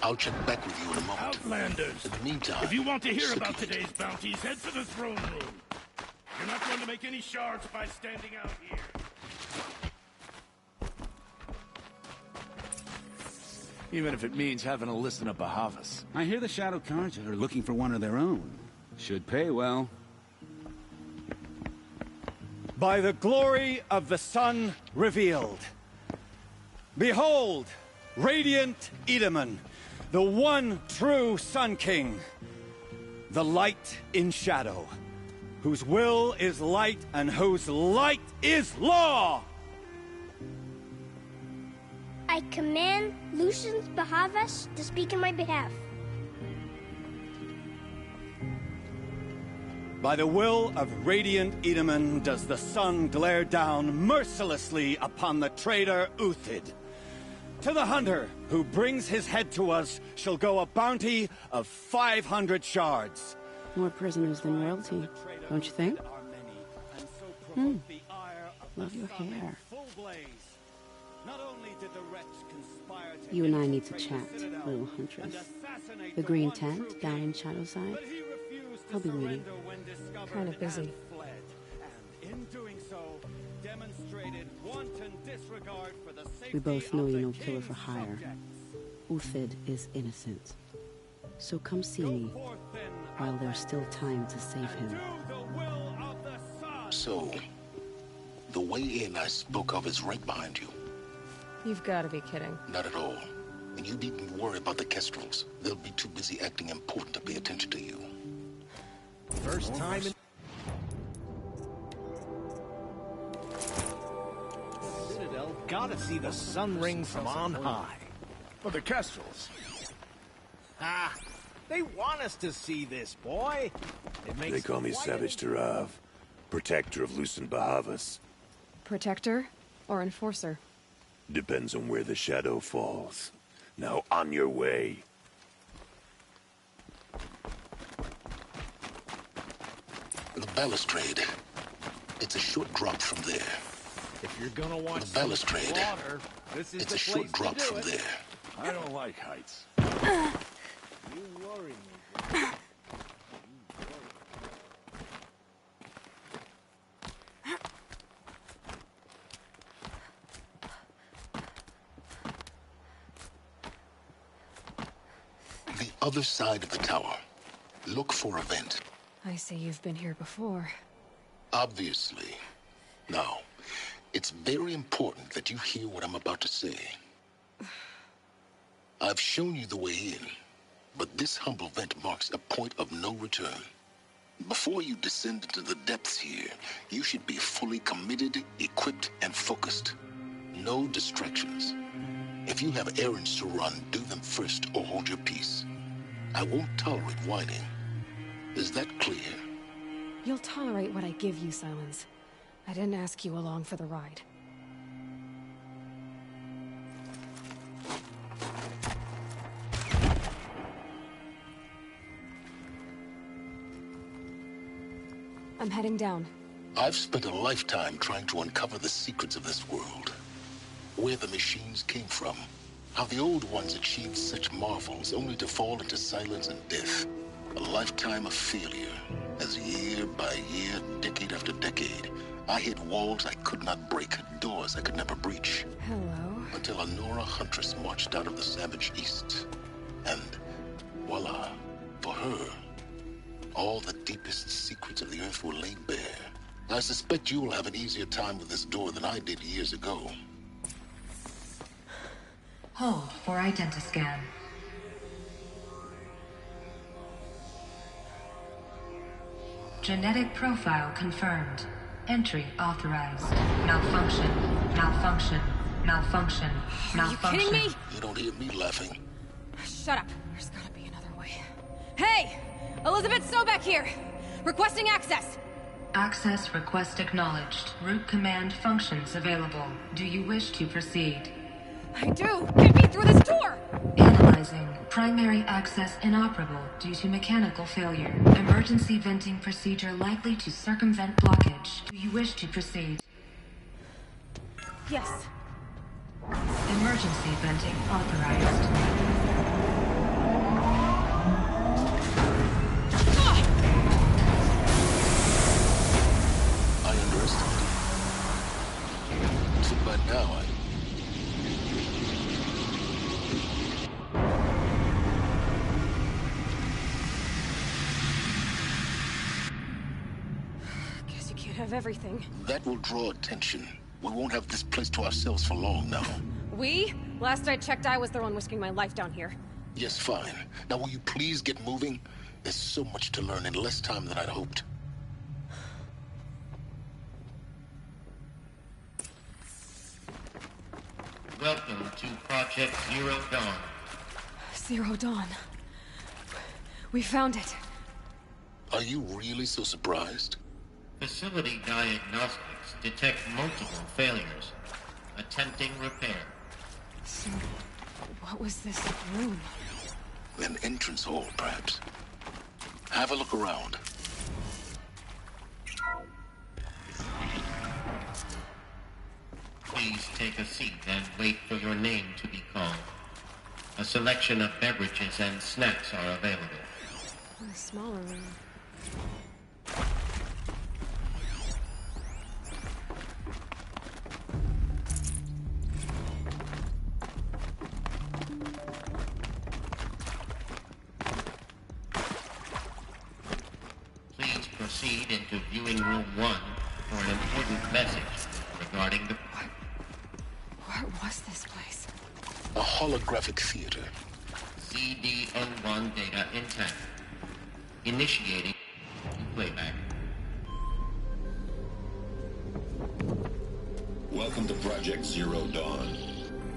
Speaker 12: I'll check back with you in a moment.
Speaker 10: Outlanders!
Speaker 12: In the meantime,
Speaker 10: if you want to hear about today's bounties, head for the throne room. You're not going to make any shards by standing out here.
Speaker 16: Even if it means having to listen to Bahavas.
Speaker 17: I hear the Shadow Carja are looking for one of their own. Should pay well.
Speaker 18: By the glory of the sun revealed. Behold, radiant Edaman, the one true Sun King. The light in shadow, whose will is light and whose light is law!
Speaker 19: I command Lucius Bahavas to speak in my behalf.
Speaker 18: By the will of radiant Edaman does the sun glare down mercilessly upon the traitor Uthid. To the hunter who brings his head to us shall go a bounty of 500 shards.
Speaker 8: More prisoners than royalty, don't you think? Love your hair. You and I need to chat, little huntress. The green tent down in Shadowside. I'll be waiting.
Speaker 1: Kind of busy.
Speaker 8: We both know you're no killer for hire. Uthid is innocent. So come see me while there's still time to save him.
Speaker 12: So, the way in I spoke of is right behind you.
Speaker 1: You've got to be kidding.
Speaker 12: Not at all. And you needn't worry about the Kestrels. They'll be too busy acting important to pay attention to you.
Speaker 16: First time in... Citadel gotta see the sun ring from on high.
Speaker 10: For the Kestrels.
Speaker 16: Ah, they want us to see this, boy. It makes
Speaker 14: They call me Savage Tarav, protector of Lucent Bahavas.
Speaker 1: Protector or enforcer?
Speaker 14: Depends on where the shadow falls. Now on your way.
Speaker 12: The balustrade. It's a short drop from there.
Speaker 16: If you're gonna watch
Speaker 12: the balustrade,
Speaker 16: water, this is
Speaker 12: it's a short drop from there.
Speaker 14: I don't like heights.
Speaker 16: You worry me.
Speaker 12: The other side of the tower. Look for a vent.
Speaker 1: I see you've been here before.
Speaker 12: Obviously. Now, it's very important that you hear what I'm about to say. I've shown you the way in, but this humble vent marks a point of no return. Before you descend into the depths here, you should be fully committed, equipped, and focused. No distractions. If you have errands to run, do them first or hold your peace. I won't tolerate whining. Is that clear?
Speaker 1: You'll tolerate what I give you, Silence. I didn't ask you along for the ride. I'm heading down.
Speaker 12: I've spent a lifetime trying to uncover the secrets of this world. where the machines came from, how the old ones achieved such marvels only to fall into silence and death. A lifetime of failure, as year by year, decade after decade, I hit walls I could not break, doors I could never breach.
Speaker 1: Hello?
Speaker 12: Until a Nora huntress marched out of the savage east. And voila, for her, all the deepest secrets of the earth were laid bare. I suspect you will have an easier time with this door than I did years ago.
Speaker 20: Hold for identiscan. Genetic profile confirmed. Entry authorized. Malfunction. Malfunction. Malfunction. Malfunction.
Speaker 1: Are you kidding me?
Speaker 12: You don't hear me laughing.
Speaker 1: Shut up. There's gotta be another way. Hey! Elizabeth Sobek here! Requesting access!
Speaker 20: Access request acknowledged. Root command functions available. Do you wish to proceed?
Speaker 1: I do! Get me through this door!
Speaker 20: Analyzing. Primary access inoperable due to mechanical failure. Emergency venting procedure likely to circumvent blockage. Do you wish to proceed?
Speaker 1: Yes.
Speaker 20: Emergency venting authorized.
Speaker 12: But now
Speaker 1: Guess you can't have everything.
Speaker 12: that will draw attention. We won't have this place to ourselves for long now.
Speaker 1: We? Last I checked, I was the one risking my life down here.
Speaker 12: Yes, fine. Now will you please get moving? There's so much to learn in less time than I'd hoped.
Speaker 21: Welcome to Project Zero Dawn.
Speaker 1: Zero Dawn. We found it.
Speaker 12: Are you really so surprised?
Speaker 21: Facility diagnostics detect multiple failures. Attempting repair.
Speaker 1: So, what was this room?
Speaker 12: An entrance hall, perhaps. Have a look around.
Speaker 21: Please take a seat and wait for your name to be called. A selection of beverages and snacks are available.
Speaker 1: A smaller room.
Speaker 21: Please proceed into viewing room 1 for an important message regarding the...
Speaker 1: What was this place?
Speaker 12: A holographic theater.
Speaker 21: CD01 data intact. Initiating playback.
Speaker 14: Welcome to Project Zero Dawn.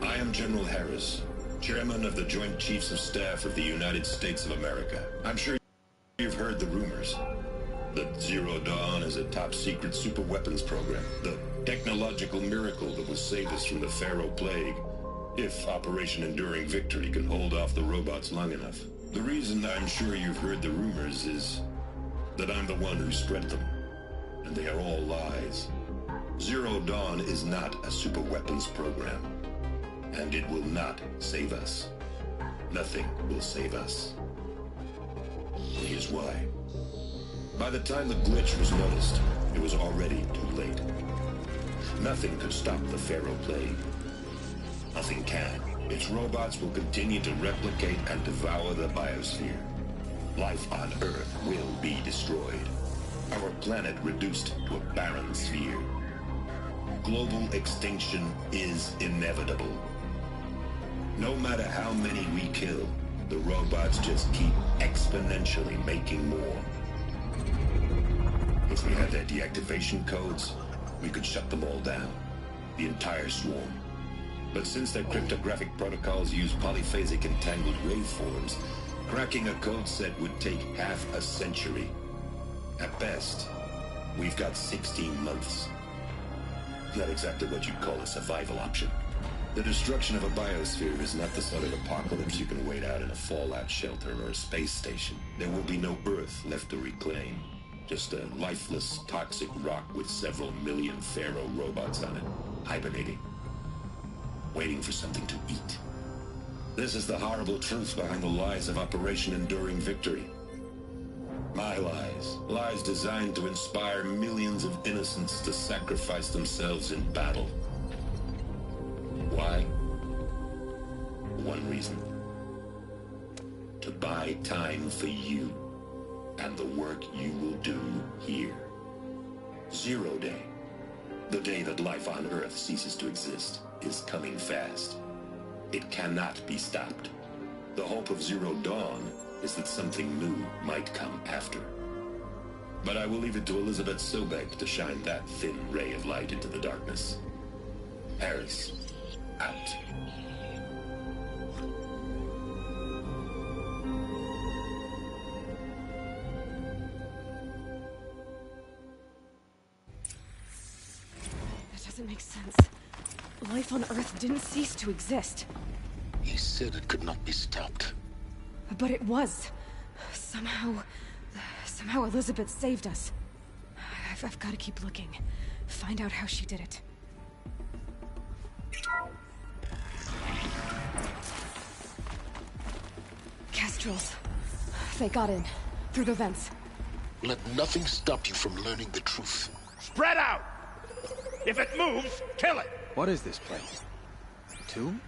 Speaker 14: I am General Harris, Chairman of the Joint Chiefs of Staff of the United States of America. I'm sure you've heard the rumors that Zero Dawn is a top-secret superweapons program, the technological miracle that will save us from the Pharaoh Plague, if Operation Enduring Victory can hold off the robots long enough. The reason I'm sure you've heard the rumors is that I'm the one who spread them, and they are all lies. Zero Dawn is not a superweapons program, and it will not save us. Nothing will save us. Here's why. By the time the glitch was noticed, it was already too late. Nothing could stop the Pharaoh Plague. Nothing can. Its robots will continue to replicate and devour the biosphere. Life on Earth will be destroyed. Our planet reduced to a barren sphere. Global extinction is inevitable. No matter how many we kill, the robots just keep exponentially making more. If we had their deactivation codes, we could shut them all down. The entire swarm. But since their cryptographic protocols use polyphasic entangled waveforms, cracking a code set would take half a century. At best, we've got 16 months. Not exactly what you'd call a survival option. The destruction of a biosphere is not the sort of apocalypse you can wait out in a fallout shelter or a space station. There will be no Earth left to reclaim. Just a lifeless, toxic rock with several million Pharaoh robots on it, hibernating. waiting for something to eat. This is the horrible truth behind the lies of Operation Enduring Victory. My lies. Lies designed to inspire millions of innocents to sacrifice themselves in battle. Why? One reason. To buy time for you and the work you will do here. 0 Day. The day that life on Earth ceases to exist is coming fast. It cannot be stopped. The hope of Zero Dawn is that something new might come after. But I will leave it to Elizabeth Sobek to shine that thin ray of light into the darkness. Harris, out.
Speaker 1: That doesn't make sense. Life on Earth didn't cease to exist.
Speaker 12: He said it could not be stopped.
Speaker 1: But it was. Somehow Elizabeth saved us. I've got to keep looking. Find out how she did it. Kestrels. They got in. Through the vents.
Speaker 12: Let nothing stop you from learning the truth.
Speaker 10: Spread out! If it moves, kill it!
Speaker 4: What is this place? A tomb?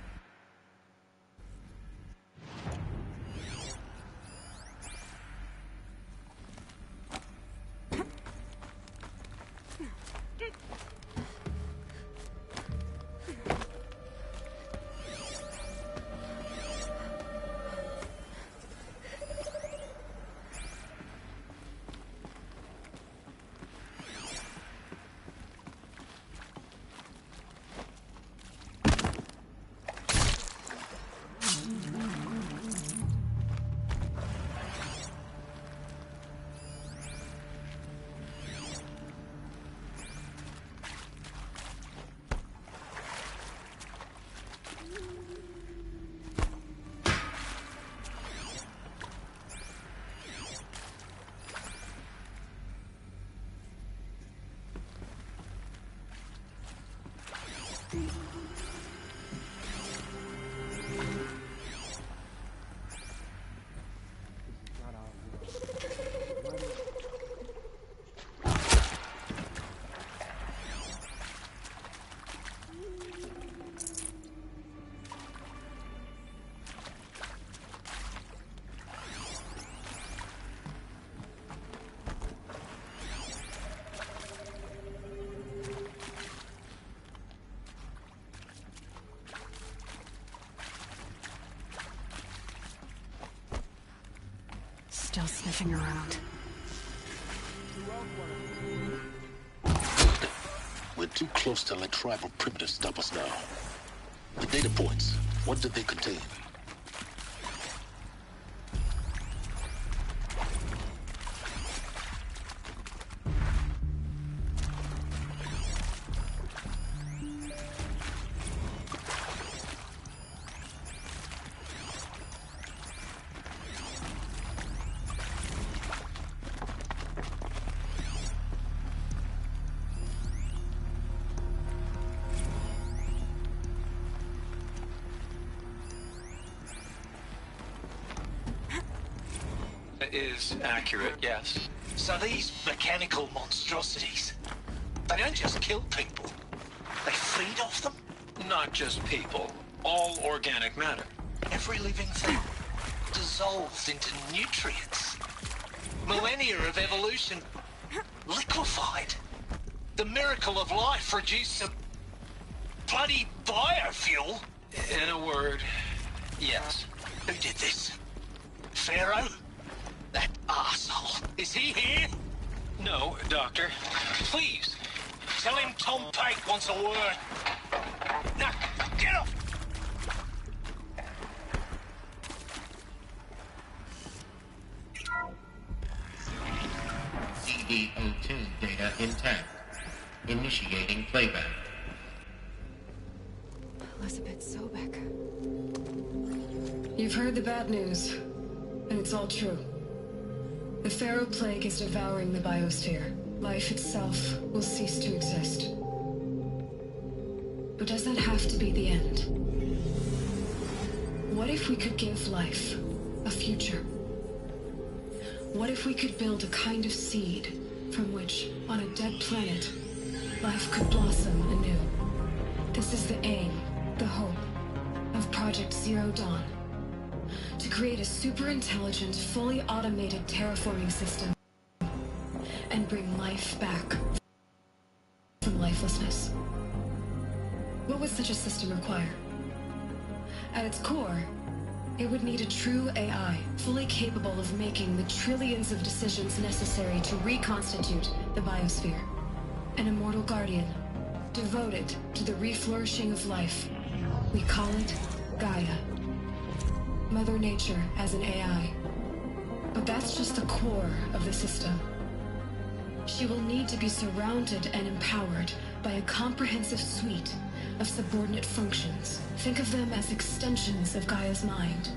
Speaker 1: Still sniffing around.
Speaker 12: We're too close to let tribal primitives stop us now. The data points, what did they contain?
Speaker 2: Is accurate, yes.
Speaker 3: So these mechanical monstrosities, they don't just kill people, they feed off them?
Speaker 2: Not just people, all organic matter.
Speaker 3: Every living thing dissolved into nutrients. Millennia of evolution liquefied. The miracle of life reduced to bloody biofuel.
Speaker 2: In a word, yes.
Speaker 3: Who did this? Pharaoh? That arsehole. Is he here?
Speaker 2: No, Doctor.
Speaker 3: Please, tell him Tom Pate wants a word. Now, get off!
Speaker 21: CD02 data intact. Initiating playback.
Speaker 1: Elizabeth Sobek.
Speaker 22: You've heard the bad news, and it's all true. The Pharaoh Plague is devouring the biosphere. Life itself will cease to exist. But does that have to be the end? What if we could give life a future? What if we could build a kind of seed from which, on a dead planet, life could blossom anew? This is the aim, the hope, of Project Zero Dawn. To create a super-intelligent, fully automated terraforming system and bring life back from lifelessness. What would such a system require? At its core, it would need a true AI, fully capable of making the trillions of decisions necessary to reconstitute the biosphere. An immortal guardian, devoted to the reflourishing of life. We call it Gaia. Mother Nature as an AI. But that's just the core of the system. She will need to be surrounded and empowered by a comprehensive suite of subordinate functions. Think of them as extensions of Gaia's mind,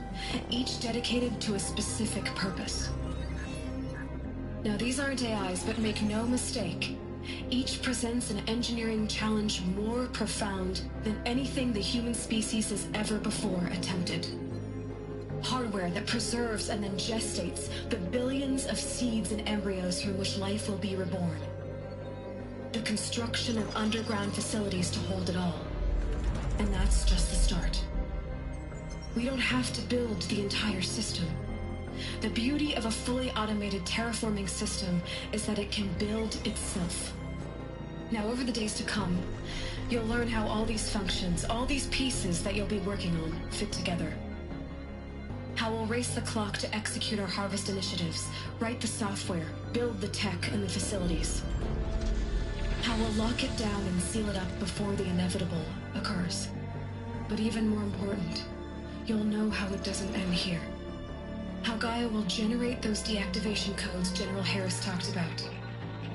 Speaker 22: each dedicated to a specific purpose. Now, these aren't AIs, but make no mistake, each presents an engineering challenge more profound than anything the human species has ever before attempted. Hardware that preserves and then gestates the billions of seeds and embryos from which life will be reborn. The construction of underground facilities to hold it all. And that's just the start. We don't have to build the entire system. The beauty of a fully automated terraforming system is that it can build itself. Now, over the days to come, you'll learn how all these functions, all these pieces that you'll be working on, fit together. How we'll race the clock to execute our harvest initiatives, write the software, build the tech and the facilities. How we'll lock it down and seal it up before the inevitable occurs. But even more important, you'll know how it doesn't end here. How Gaia will generate those deactivation codes General Harris talked about,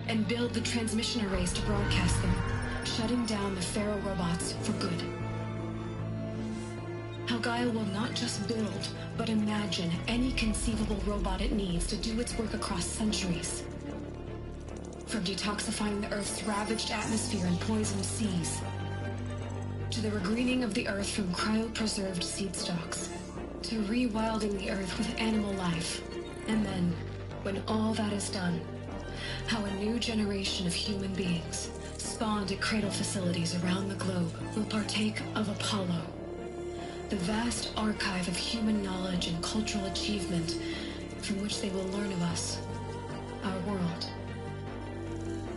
Speaker 22: and build the transmission arrays to broadcast them, shutting down the Pharaoh robots for good. How Gaia will not just build, but imagine any conceivable robot it needs to do its work across centuries. From detoxifying the Earth's ravaged atmosphere and poisoned seas, to the regreening of the Earth from cryopreserved seed stalks, to rewilding the Earth with animal life. And then, when all that is done, how a new generation of human beings, spawned at cradle facilities around the globe, will partake of Apollo, the vast archive of human knowledge and cultural achievement from which they will learn of us, our world.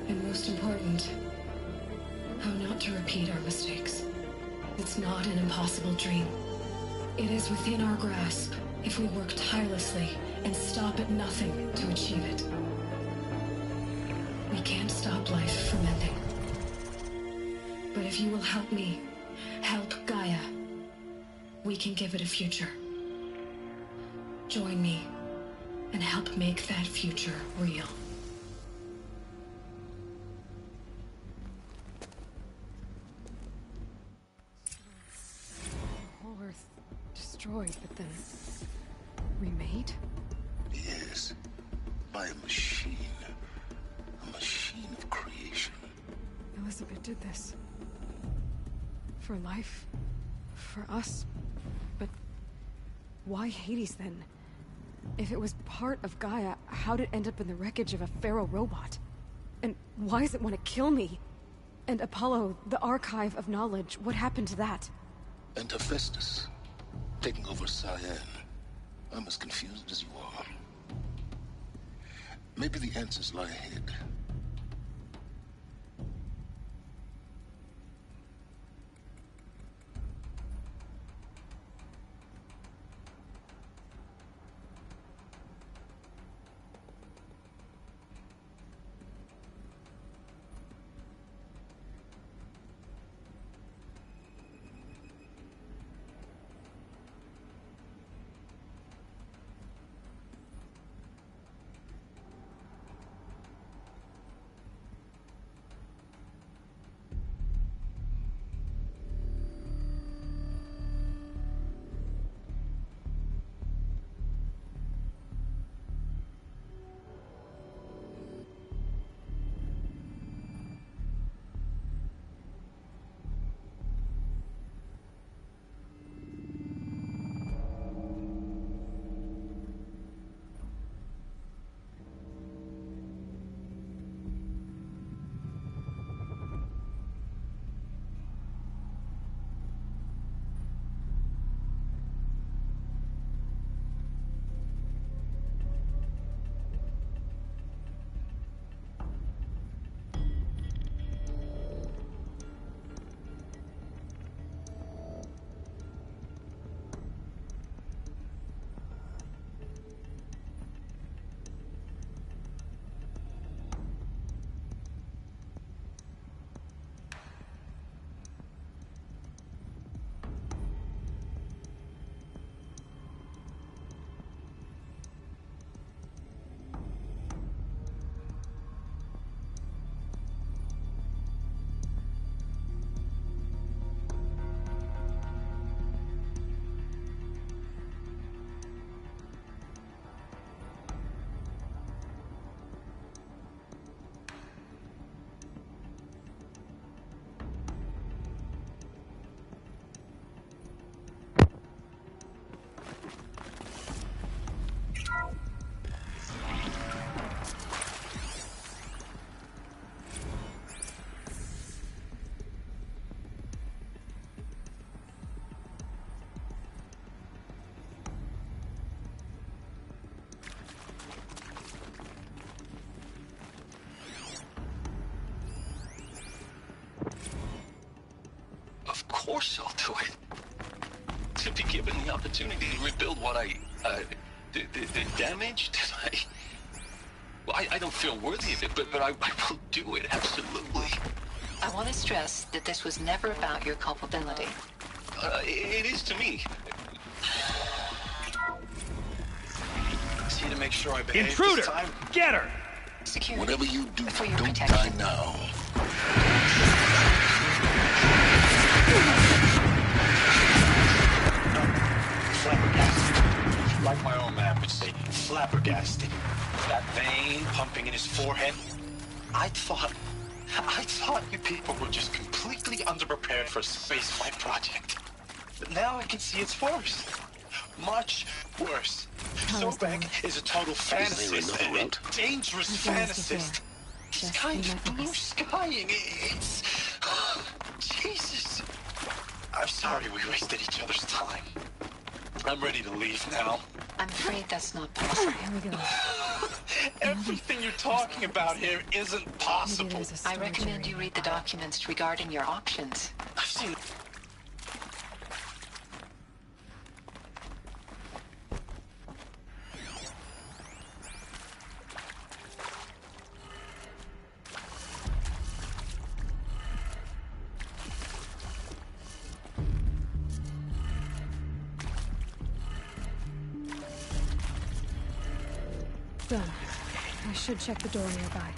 Speaker 22: And most important, how not to repeat our mistakes. It's not an impossible dream. It is within our grasp if we work tirelessly and stop at nothing to achieve it. We can't stop life from ending. But if you will help me, help Gaia, we can give it a future. Join me and help make that future real.
Speaker 1: Whole Earth destroyed, but then remade?
Speaker 12: Yes, by a machine. A machine of creation.
Speaker 1: Elizabeth did this. For life. For us. But why Hades then? If it was part of Gaia, how'd it end up in the wreckage of a Pharaoh robot? And why does it want to kill me? And Apollo, the archive of knowledge, what happened to that?
Speaker 12: And Hephaestus, taking over Cyan. I'm as confused as you are. Maybe the answers lie ahead.
Speaker 3: more so to it. To be given the opportunity to rebuild what the damage that I don't feel worthy of it, but I will do it, absolutely.
Speaker 5: I want to stress that this was never about your culpability.
Speaker 3: It is to me. See to make sure I behave
Speaker 15: Intruder!
Speaker 3: this time.
Speaker 15: Get her!
Speaker 5: Security.
Speaker 12: Whatever you do,
Speaker 5: For your
Speaker 12: don't
Speaker 5: protection.
Speaker 12: die now.
Speaker 3: Flabbergasted. Like my own man would say, flabbergasted. That vein pumping in his forehead. I thought you people were just completely underprepared for a spaceflight project. But now I can see it's worse. Much worse. Sobeck is a total fantasist, a dangerous fantasist. He's kind of blue skying. It's... Jesus. I'm sorry we wasted each other's time. I'm ready to leave now.
Speaker 5: I'm afraid that's not possible.
Speaker 1: Here we go.
Speaker 3: Everything you're talking about here isn't possible.
Speaker 5: I recommend you read the documents regarding your options.
Speaker 3: I've seen...
Speaker 1: Done. I should check the door nearby.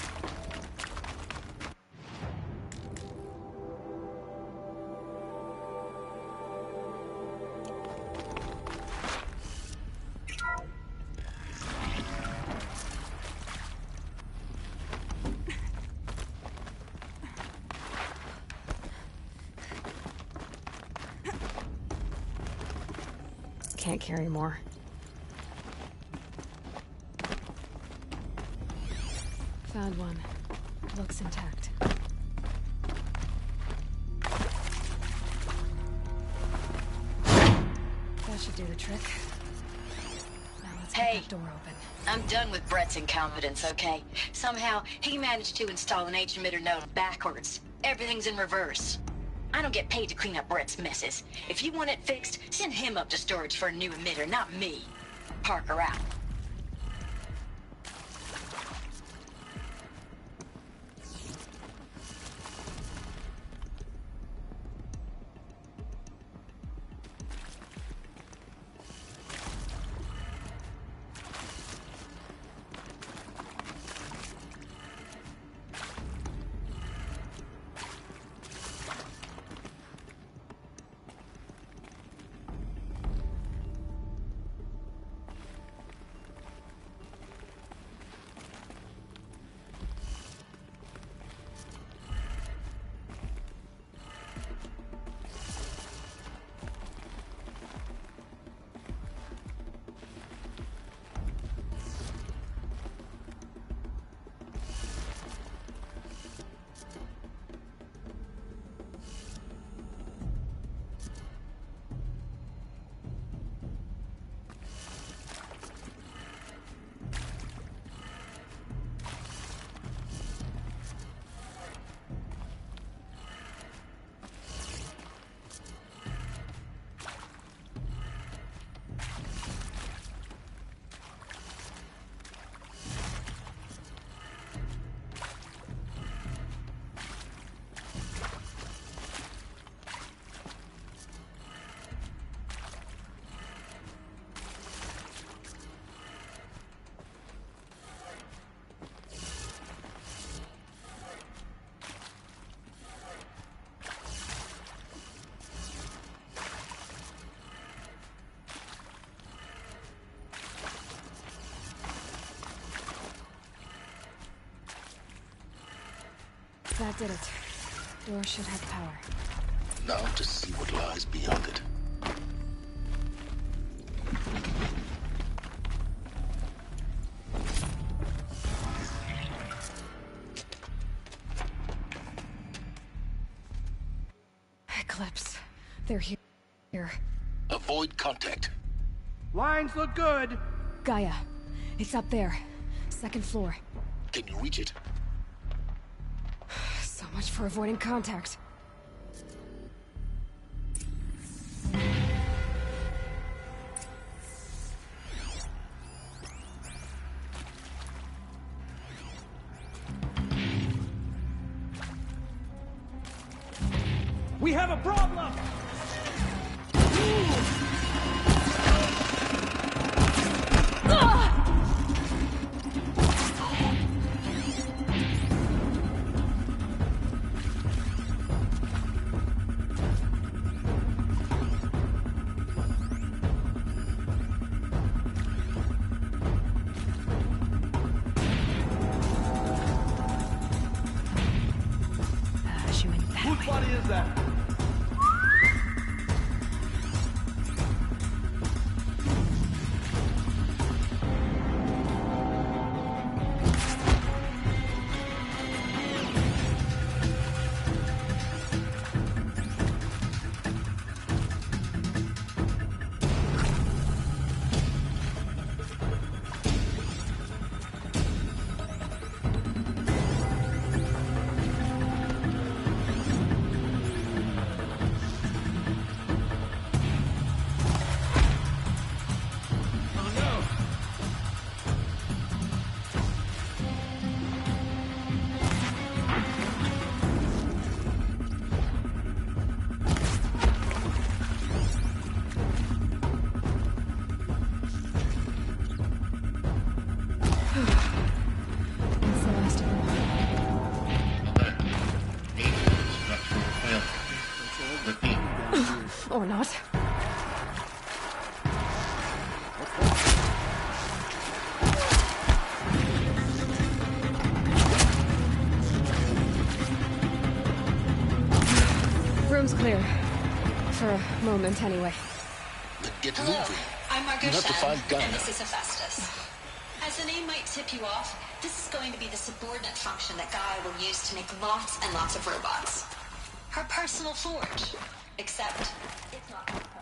Speaker 1: Can't carry more. Found one. Looks intact. That should do the trick. Now let's get that door open.
Speaker 5: I'm done with Brett's incompetence, okay? Somehow, he managed to install an H-emitter node backwards. Everything's in reverse. I don't get paid to clean up Brett's messes. If you want it fixed, send him up to storage for a new emitter, not me. Parker out.
Speaker 1: That did it. Door should have power.
Speaker 12: Now to see what lies beyond it.
Speaker 1: Eclipse. They're here.
Speaker 12: Avoid contact.
Speaker 10: Lines look good.
Speaker 1: Gaia. It's up there. Second floor.
Speaker 12: Can you reach it?
Speaker 1: So much for avoiding contact.
Speaker 10: have a problem! Whose body is that?
Speaker 1: Or not. Room's clear. For a moment, anyway.
Speaker 12: Get
Speaker 5: Hello,
Speaker 12: moving.
Speaker 5: I'm Margot
Speaker 12: You have to
Speaker 5: Shan,
Speaker 12: find Gunner.
Speaker 5: and this is Hephaestus. As the name might tip you off, this is going to be the subordinate function that Gaia will use to make lots and lots of robots. Her personal forge. Except, it's not compatible.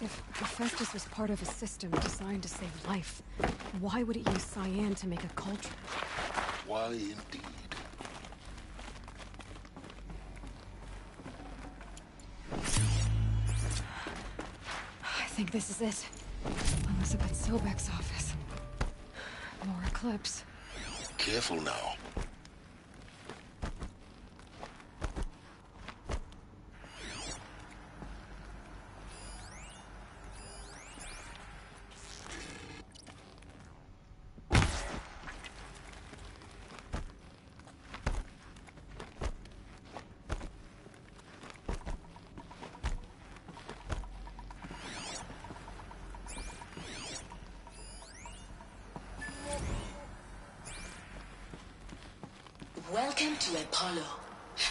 Speaker 1: If Hephaestus was part of a system designed to save life, why would it use cyan to make a cauldron?
Speaker 12: Why indeed?
Speaker 1: I think this is it. Elizabeth Sobek's office. More Eclipse.
Speaker 12: Careful now.
Speaker 5: Welcome to Apollo,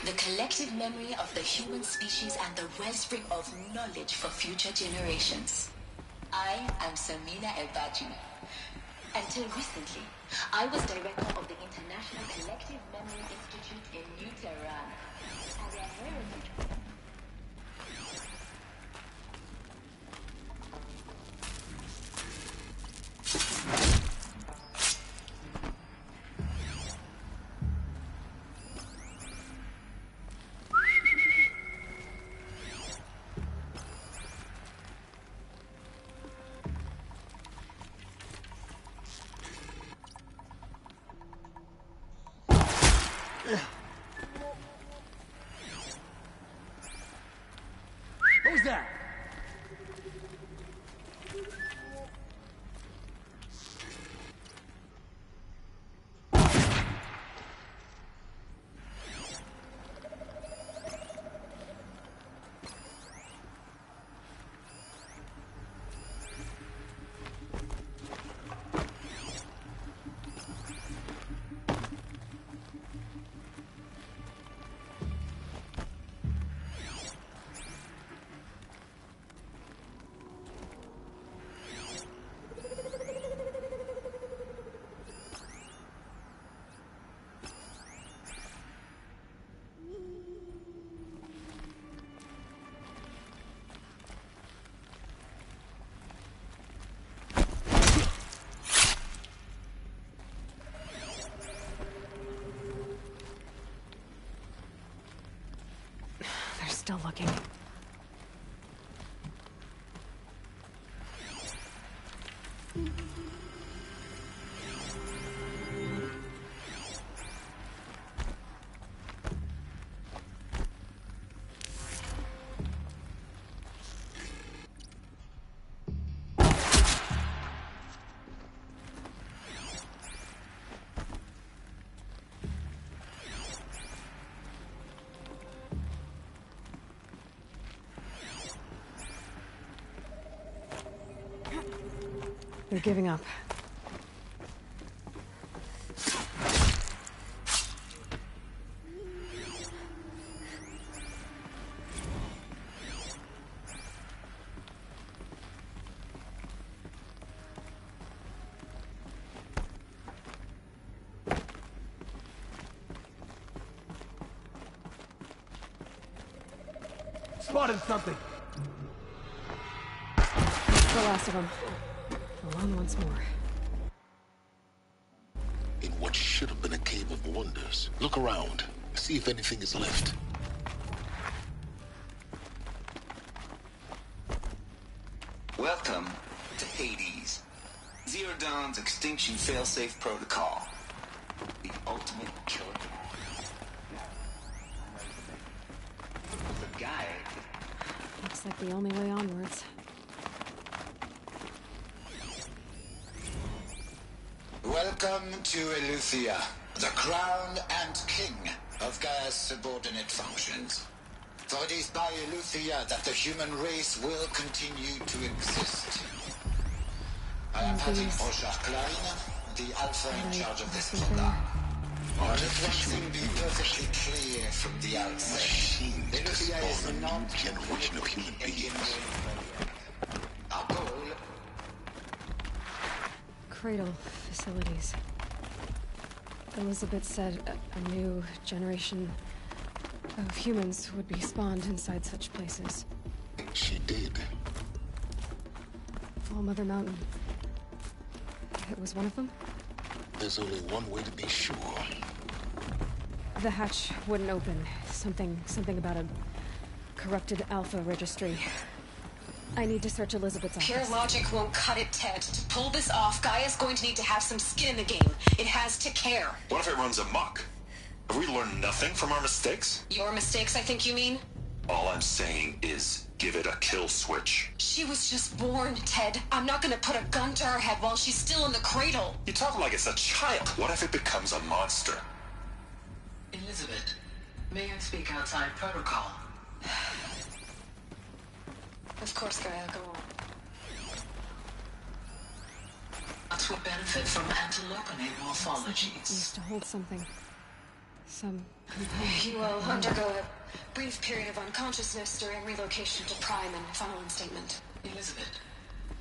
Speaker 5: the collective memory of the human species and the wellspring of knowledge for future generations. I am Samina El-Baji. Until recently, I was director of the International Collective Memory Institute in New Tehran. And a heritage.
Speaker 10: Who's that?
Speaker 1: They're still looking. They're giving up.
Speaker 10: Spotted something.
Speaker 1: That's the last of them. Alone once more.
Speaker 12: In what should have been a cave of wonders. Look around. See if anything is left.
Speaker 7: Welcome to Hades. Zero Dawn's extinction failsafe protocol. The ultimate killer. The guide.
Speaker 1: Looks like the only way onwards.
Speaker 7: Welcome to Eleuthia, the crown and king of Gaia's subordinate functions. For it is by Eleuthia that the human race will continue to exist. I am Patty Klein, the Alpha in charge of this program. Let one thing be perfectly clear from the outset. Eleuthia is not a new generation of human beings. Our goal...
Speaker 1: Cradle facilities. Elizabeth said a new generation of humans would be spawned inside such places.
Speaker 12: She did.
Speaker 1: All Mother Mountain. It was one of them?
Speaker 12: There's only one way to be sure.
Speaker 1: The hatch wouldn't open. Something about a corrupted Alpha registry. I need to search Elizabeth's office.
Speaker 11: Pure logic won't cut it, Ted. To pull this off, Gaia's going to need to have some skin in the game. It has to care.
Speaker 3: What if it runs amok? Have we learned nothing from our mistakes?
Speaker 11: Your mistakes, I think you mean?
Speaker 3: All I'm saying is, give it a kill switch.
Speaker 11: She was just born, Ted. I'm not gonna put a gun to her head while she's still in the cradle.
Speaker 3: You talk like it's a child. What if it becomes a monster?
Speaker 21: Elizabeth, may I speak outside protocol?
Speaker 11: Of course, Gaia, go on.
Speaker 21: Us would benefit from antilopinate morphologies.
Speaker 1: Used to hold something. Some
Speaker 11: You will undergo a brief period of unconsciousness during relocation to Prime and following statement.
Speaker 21: Elizabeth,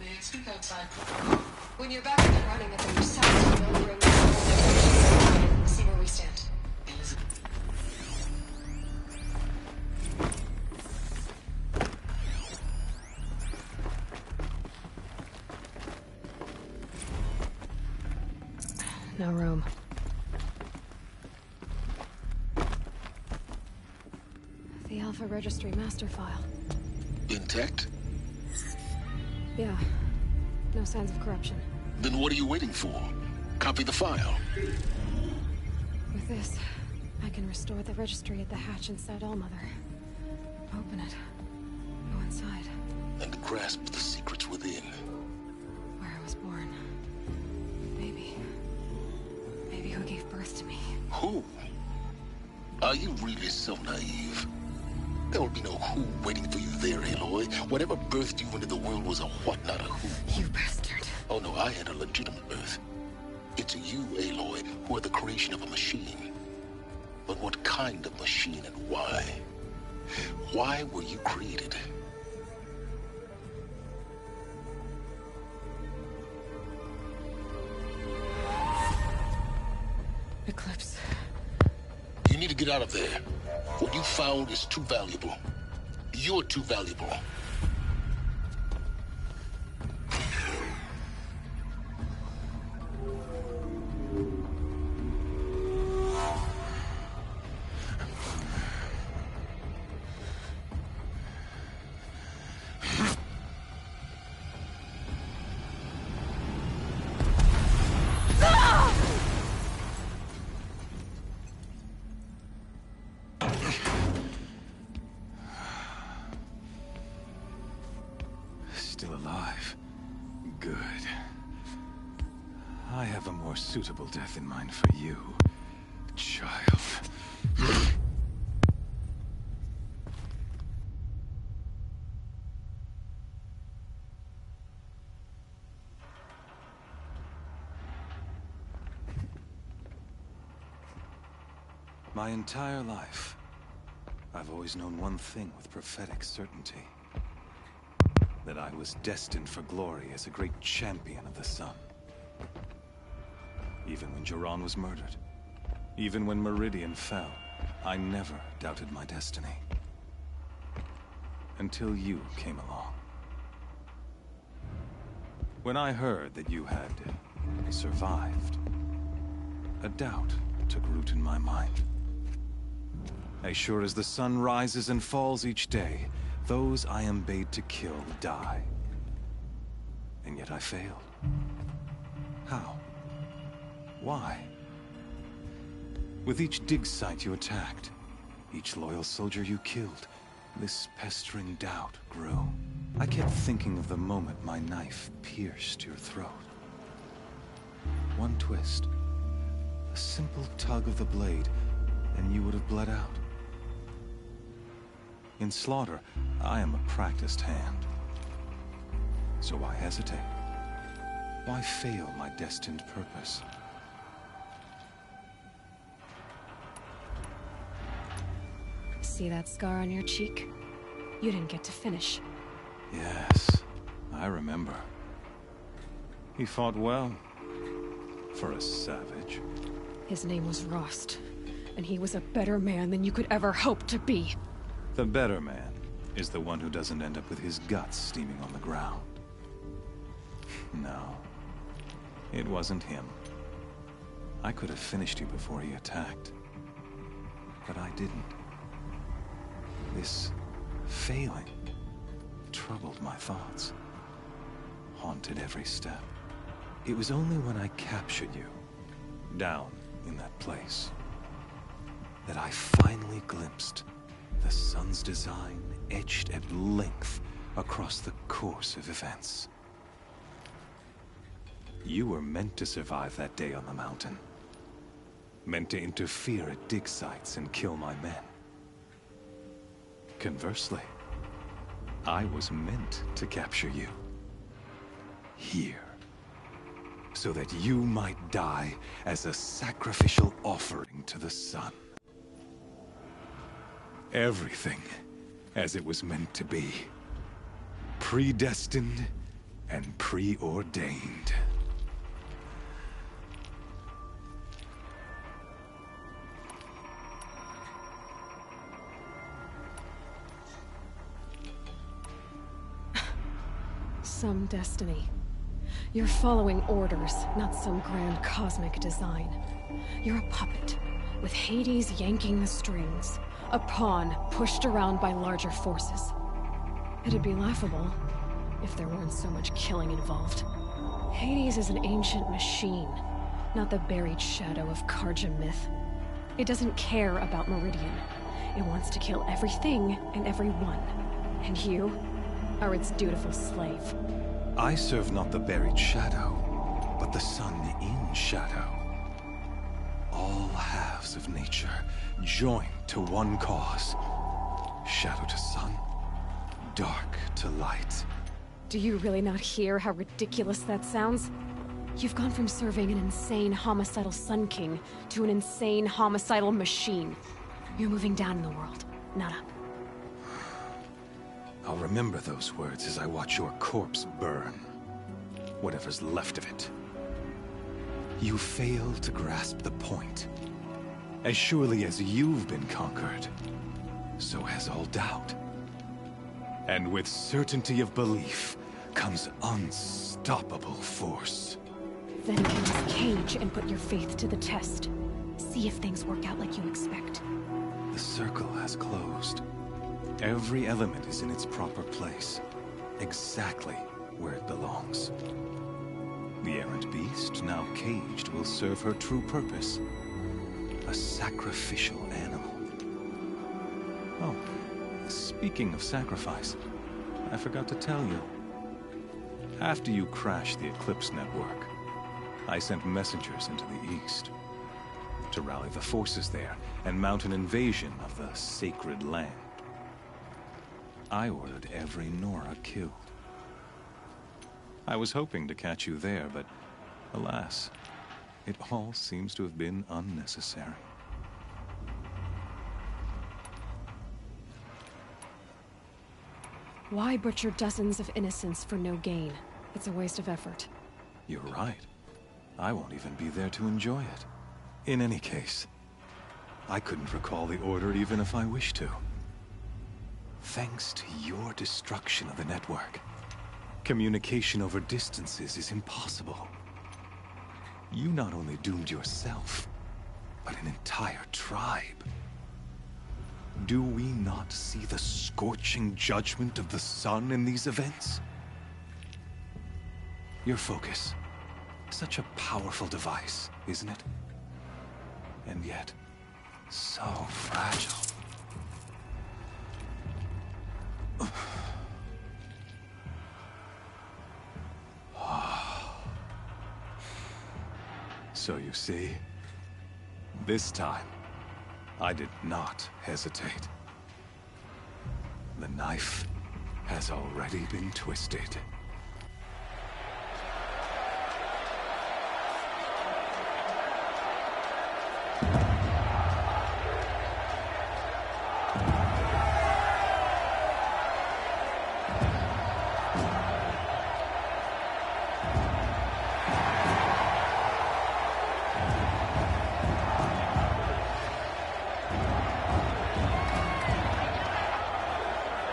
Speaker 21: may I speak outside protocol?
Speaker 11: When you're back up and running at the new site, we'll bring the whole see where we stand.
Speaker 21: Elizabeth.
Speaker 1: no room. The Alpha Registry master file.
Speaker 12: Intact?
Speaker 1: Yeah. No signs of corruption.
Speaker 12: Then what are you waiting for? Copy the file.
Speaker 1: With this, I can restore the registry at the hatch inside Allmother. Open it. Go inside.
Speaker 12: And grasp the secrets within.
Speaker 1: Where I was born. Maybe who gave birth to me.
Speaker 12: Who? Are you really so naive? There will be no who waiting for you there, Aloy. Whatever birthed you into the world was a what, not a who.
Speaker 1: You bastard.
Speaker 12: Oh no, I had a legitimate birth. It's you, Aloy, who are the creation of a machine. But what kind of machine and why? Why were you created?
Speaker 1: Eclipse.
Speaker 12: You need to get out of there. What you found is too valuable. You're too valuable.
Speaker 6: Still alive. Good. I have a more suitable death in mind for you, child.
Speaker 9: My entire life, I've always known one thing with prophetic certainty. That I was destined for glory as a great champion of the sun. Even when Jiran was murdered, even when Meridian fell, I never doubted my destiny. Until you came along. When I heard that you had survived, a doubt took root in my mind. As sure as the sun rises and falls each day, those I am bade to kill die. And yet I failed. How? Why? With each dig site you attacked, each loyal soldier you killed, this pestering doubt grew. I kept thinking of the moment my knife pierced your throat. One twist, a simple tug of the blade, and you would have bled out. In slaughter, I am a practiced hand. So why hesitate? Why fail my destined purpose?
Speaker 1: See that scar on your cheek? You didn't get to finish.
Speaker 9: Yes, I remember. He fought well. For a savage.
Speaker 1: His name was Rost, and he was a better man than you could ever hope to be.
Speaker 9: The better man is the one who doesn't end up with his guts steaming on the ground. No, it wasn't him. I could have finished you before he attacked. But I didn't. This failing troubled my thoughts, haunted every step. It was only when I captured you, down in that place, that I finally glimpsed the sun's design etched at length across the course of events. You were meant to survive that day on the mountain. Meant to interfere at dig sites and kill my men. Conversely, I was meant to capture you. Here. So that you might die as a sacrificial offering to the sun. Everything as it was meant to be. Predestined and preordained.
Speaker 1: Some destiny. You're following orders, not some grand cosmic design. You're a puppet, with Hades yanking the strings. A pawn pushed around by larger forces. It'd be laughable if there weren't so much killing involved. Hades is an ancient machine, not the buried shadow of Karja myth. It doesn't care about Meridian. It wants to kill everything and everyone. And you are its dutiful slave.
Speaker 9: I serve not the buried shadow, but the sun in shadow. All halves of nature joined to one cause. Shadow to sun, dark to light.
Speaker 1: Do you really not hear how ridiculous that sounds? You've gone from serving an insane homicidal Sun King to an insane homicidal machine. You're moving down in the world, not up.
Speaker 9: I'll remember those words as I watch your corpse burn. Whatever's left of it. You fail to grasp the point. As surely as you've been conquered, so has all doubt. And with certainty of belief comes unstoppable force.
Speaker 1: Then enter this cage and put your faith to the test. See if things work out like you expect.
Speaker 9: The circle has closed. Every element is in its proper place, exactly where it belongs. The errant beast, now caged, will serve her true purpose. A sacrificial animal. Oh, speaking of sacrifice, I forgot to tell you. After you crashed the Eclipse network, I sent messengers into the east to rally the forces there and mount an invasion of the sacred land. I ordered every Nora killed. I was hoping to catch you there, but alas, it all seems to have been unnecessary.
Speaker 1: Why butcher dozens of innocents for no gain? It's a waste of effort.
Speaker 9: You're right. I won't even be there to enjoy it. In any case, I couldn't recall the order even if I wished to. Thanks to your destruction of the network, communication over distances is impossible. You not only doomed yourself, but an entire tribe. Do we not see the scorching judgment of the sun in these events? Your focus. Such a powerful device, isn't it? And yet, so fragile. So you see, this time, I did not hesitate. The knife has already been twisted.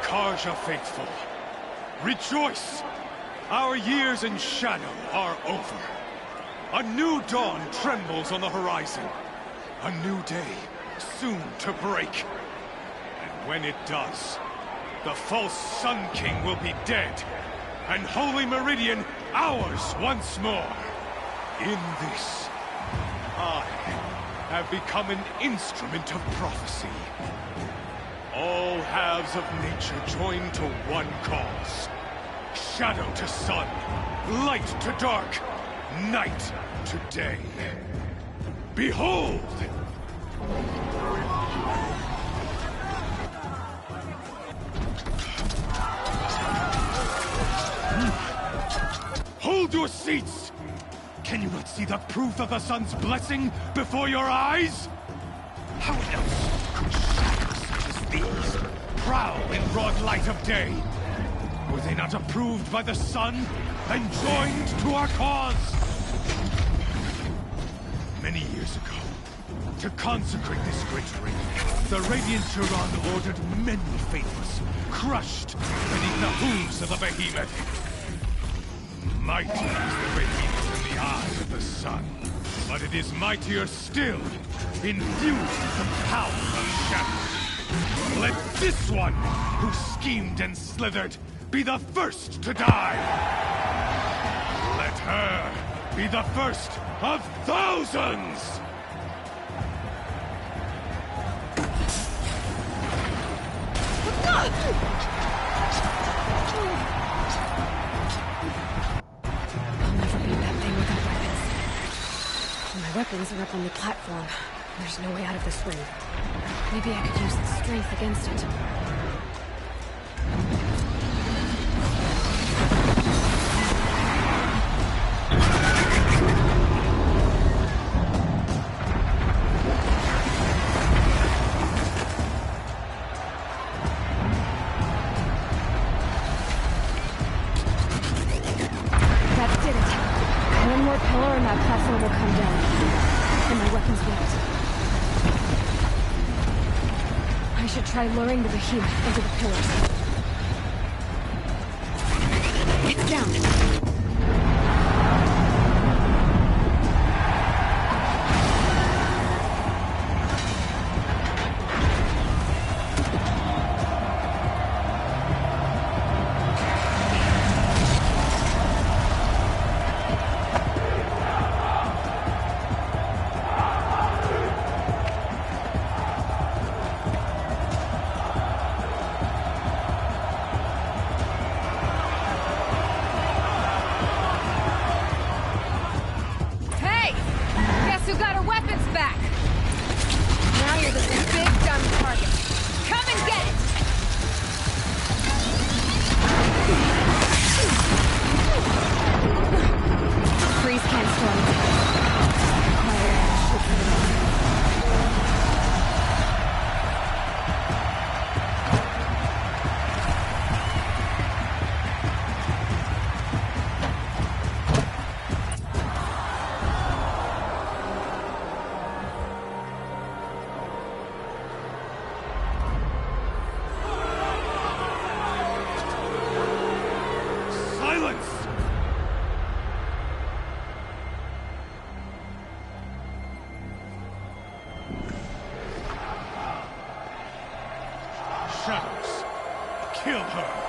Speaker 6: Karja faithful, rejoice! Our years in shadow are over. A new dawn trembles on the horizon. A new day soon to break. And when it does, the false Sun King will be dead, and Holy Meridian ours once more. In this, I have become an instrument of prophecy. All halves of nature join to one cause. Shadow to sun, light to dark, night to day. Behold! Hold your seats! Can you not see the proof of the sun's blessing before your eyes? How else could shadows such as these prowl in broad light of day? Were they not approved by the sun and joined to our cause? Many years ago, to consecrate this great ring, the Radiant Turan ordered many faithless, crushed beneath the hooves of the behemoth. Mighty is the behemoth in the eyes of the sun, but it is mightier still, infused with the power of shadow. Let this one, who schemed and slithered, be the first to die! Let her be the first of thousands!
Speaker 1: My weapons are up on the platform. There's no way out of this ring. Maybe I could use its strength against it. That did it. One more pillar and that platform will come down. And my weapons won't. I should try luring the behemoth into the pillars. It's down.
Speaker 10: Kill her!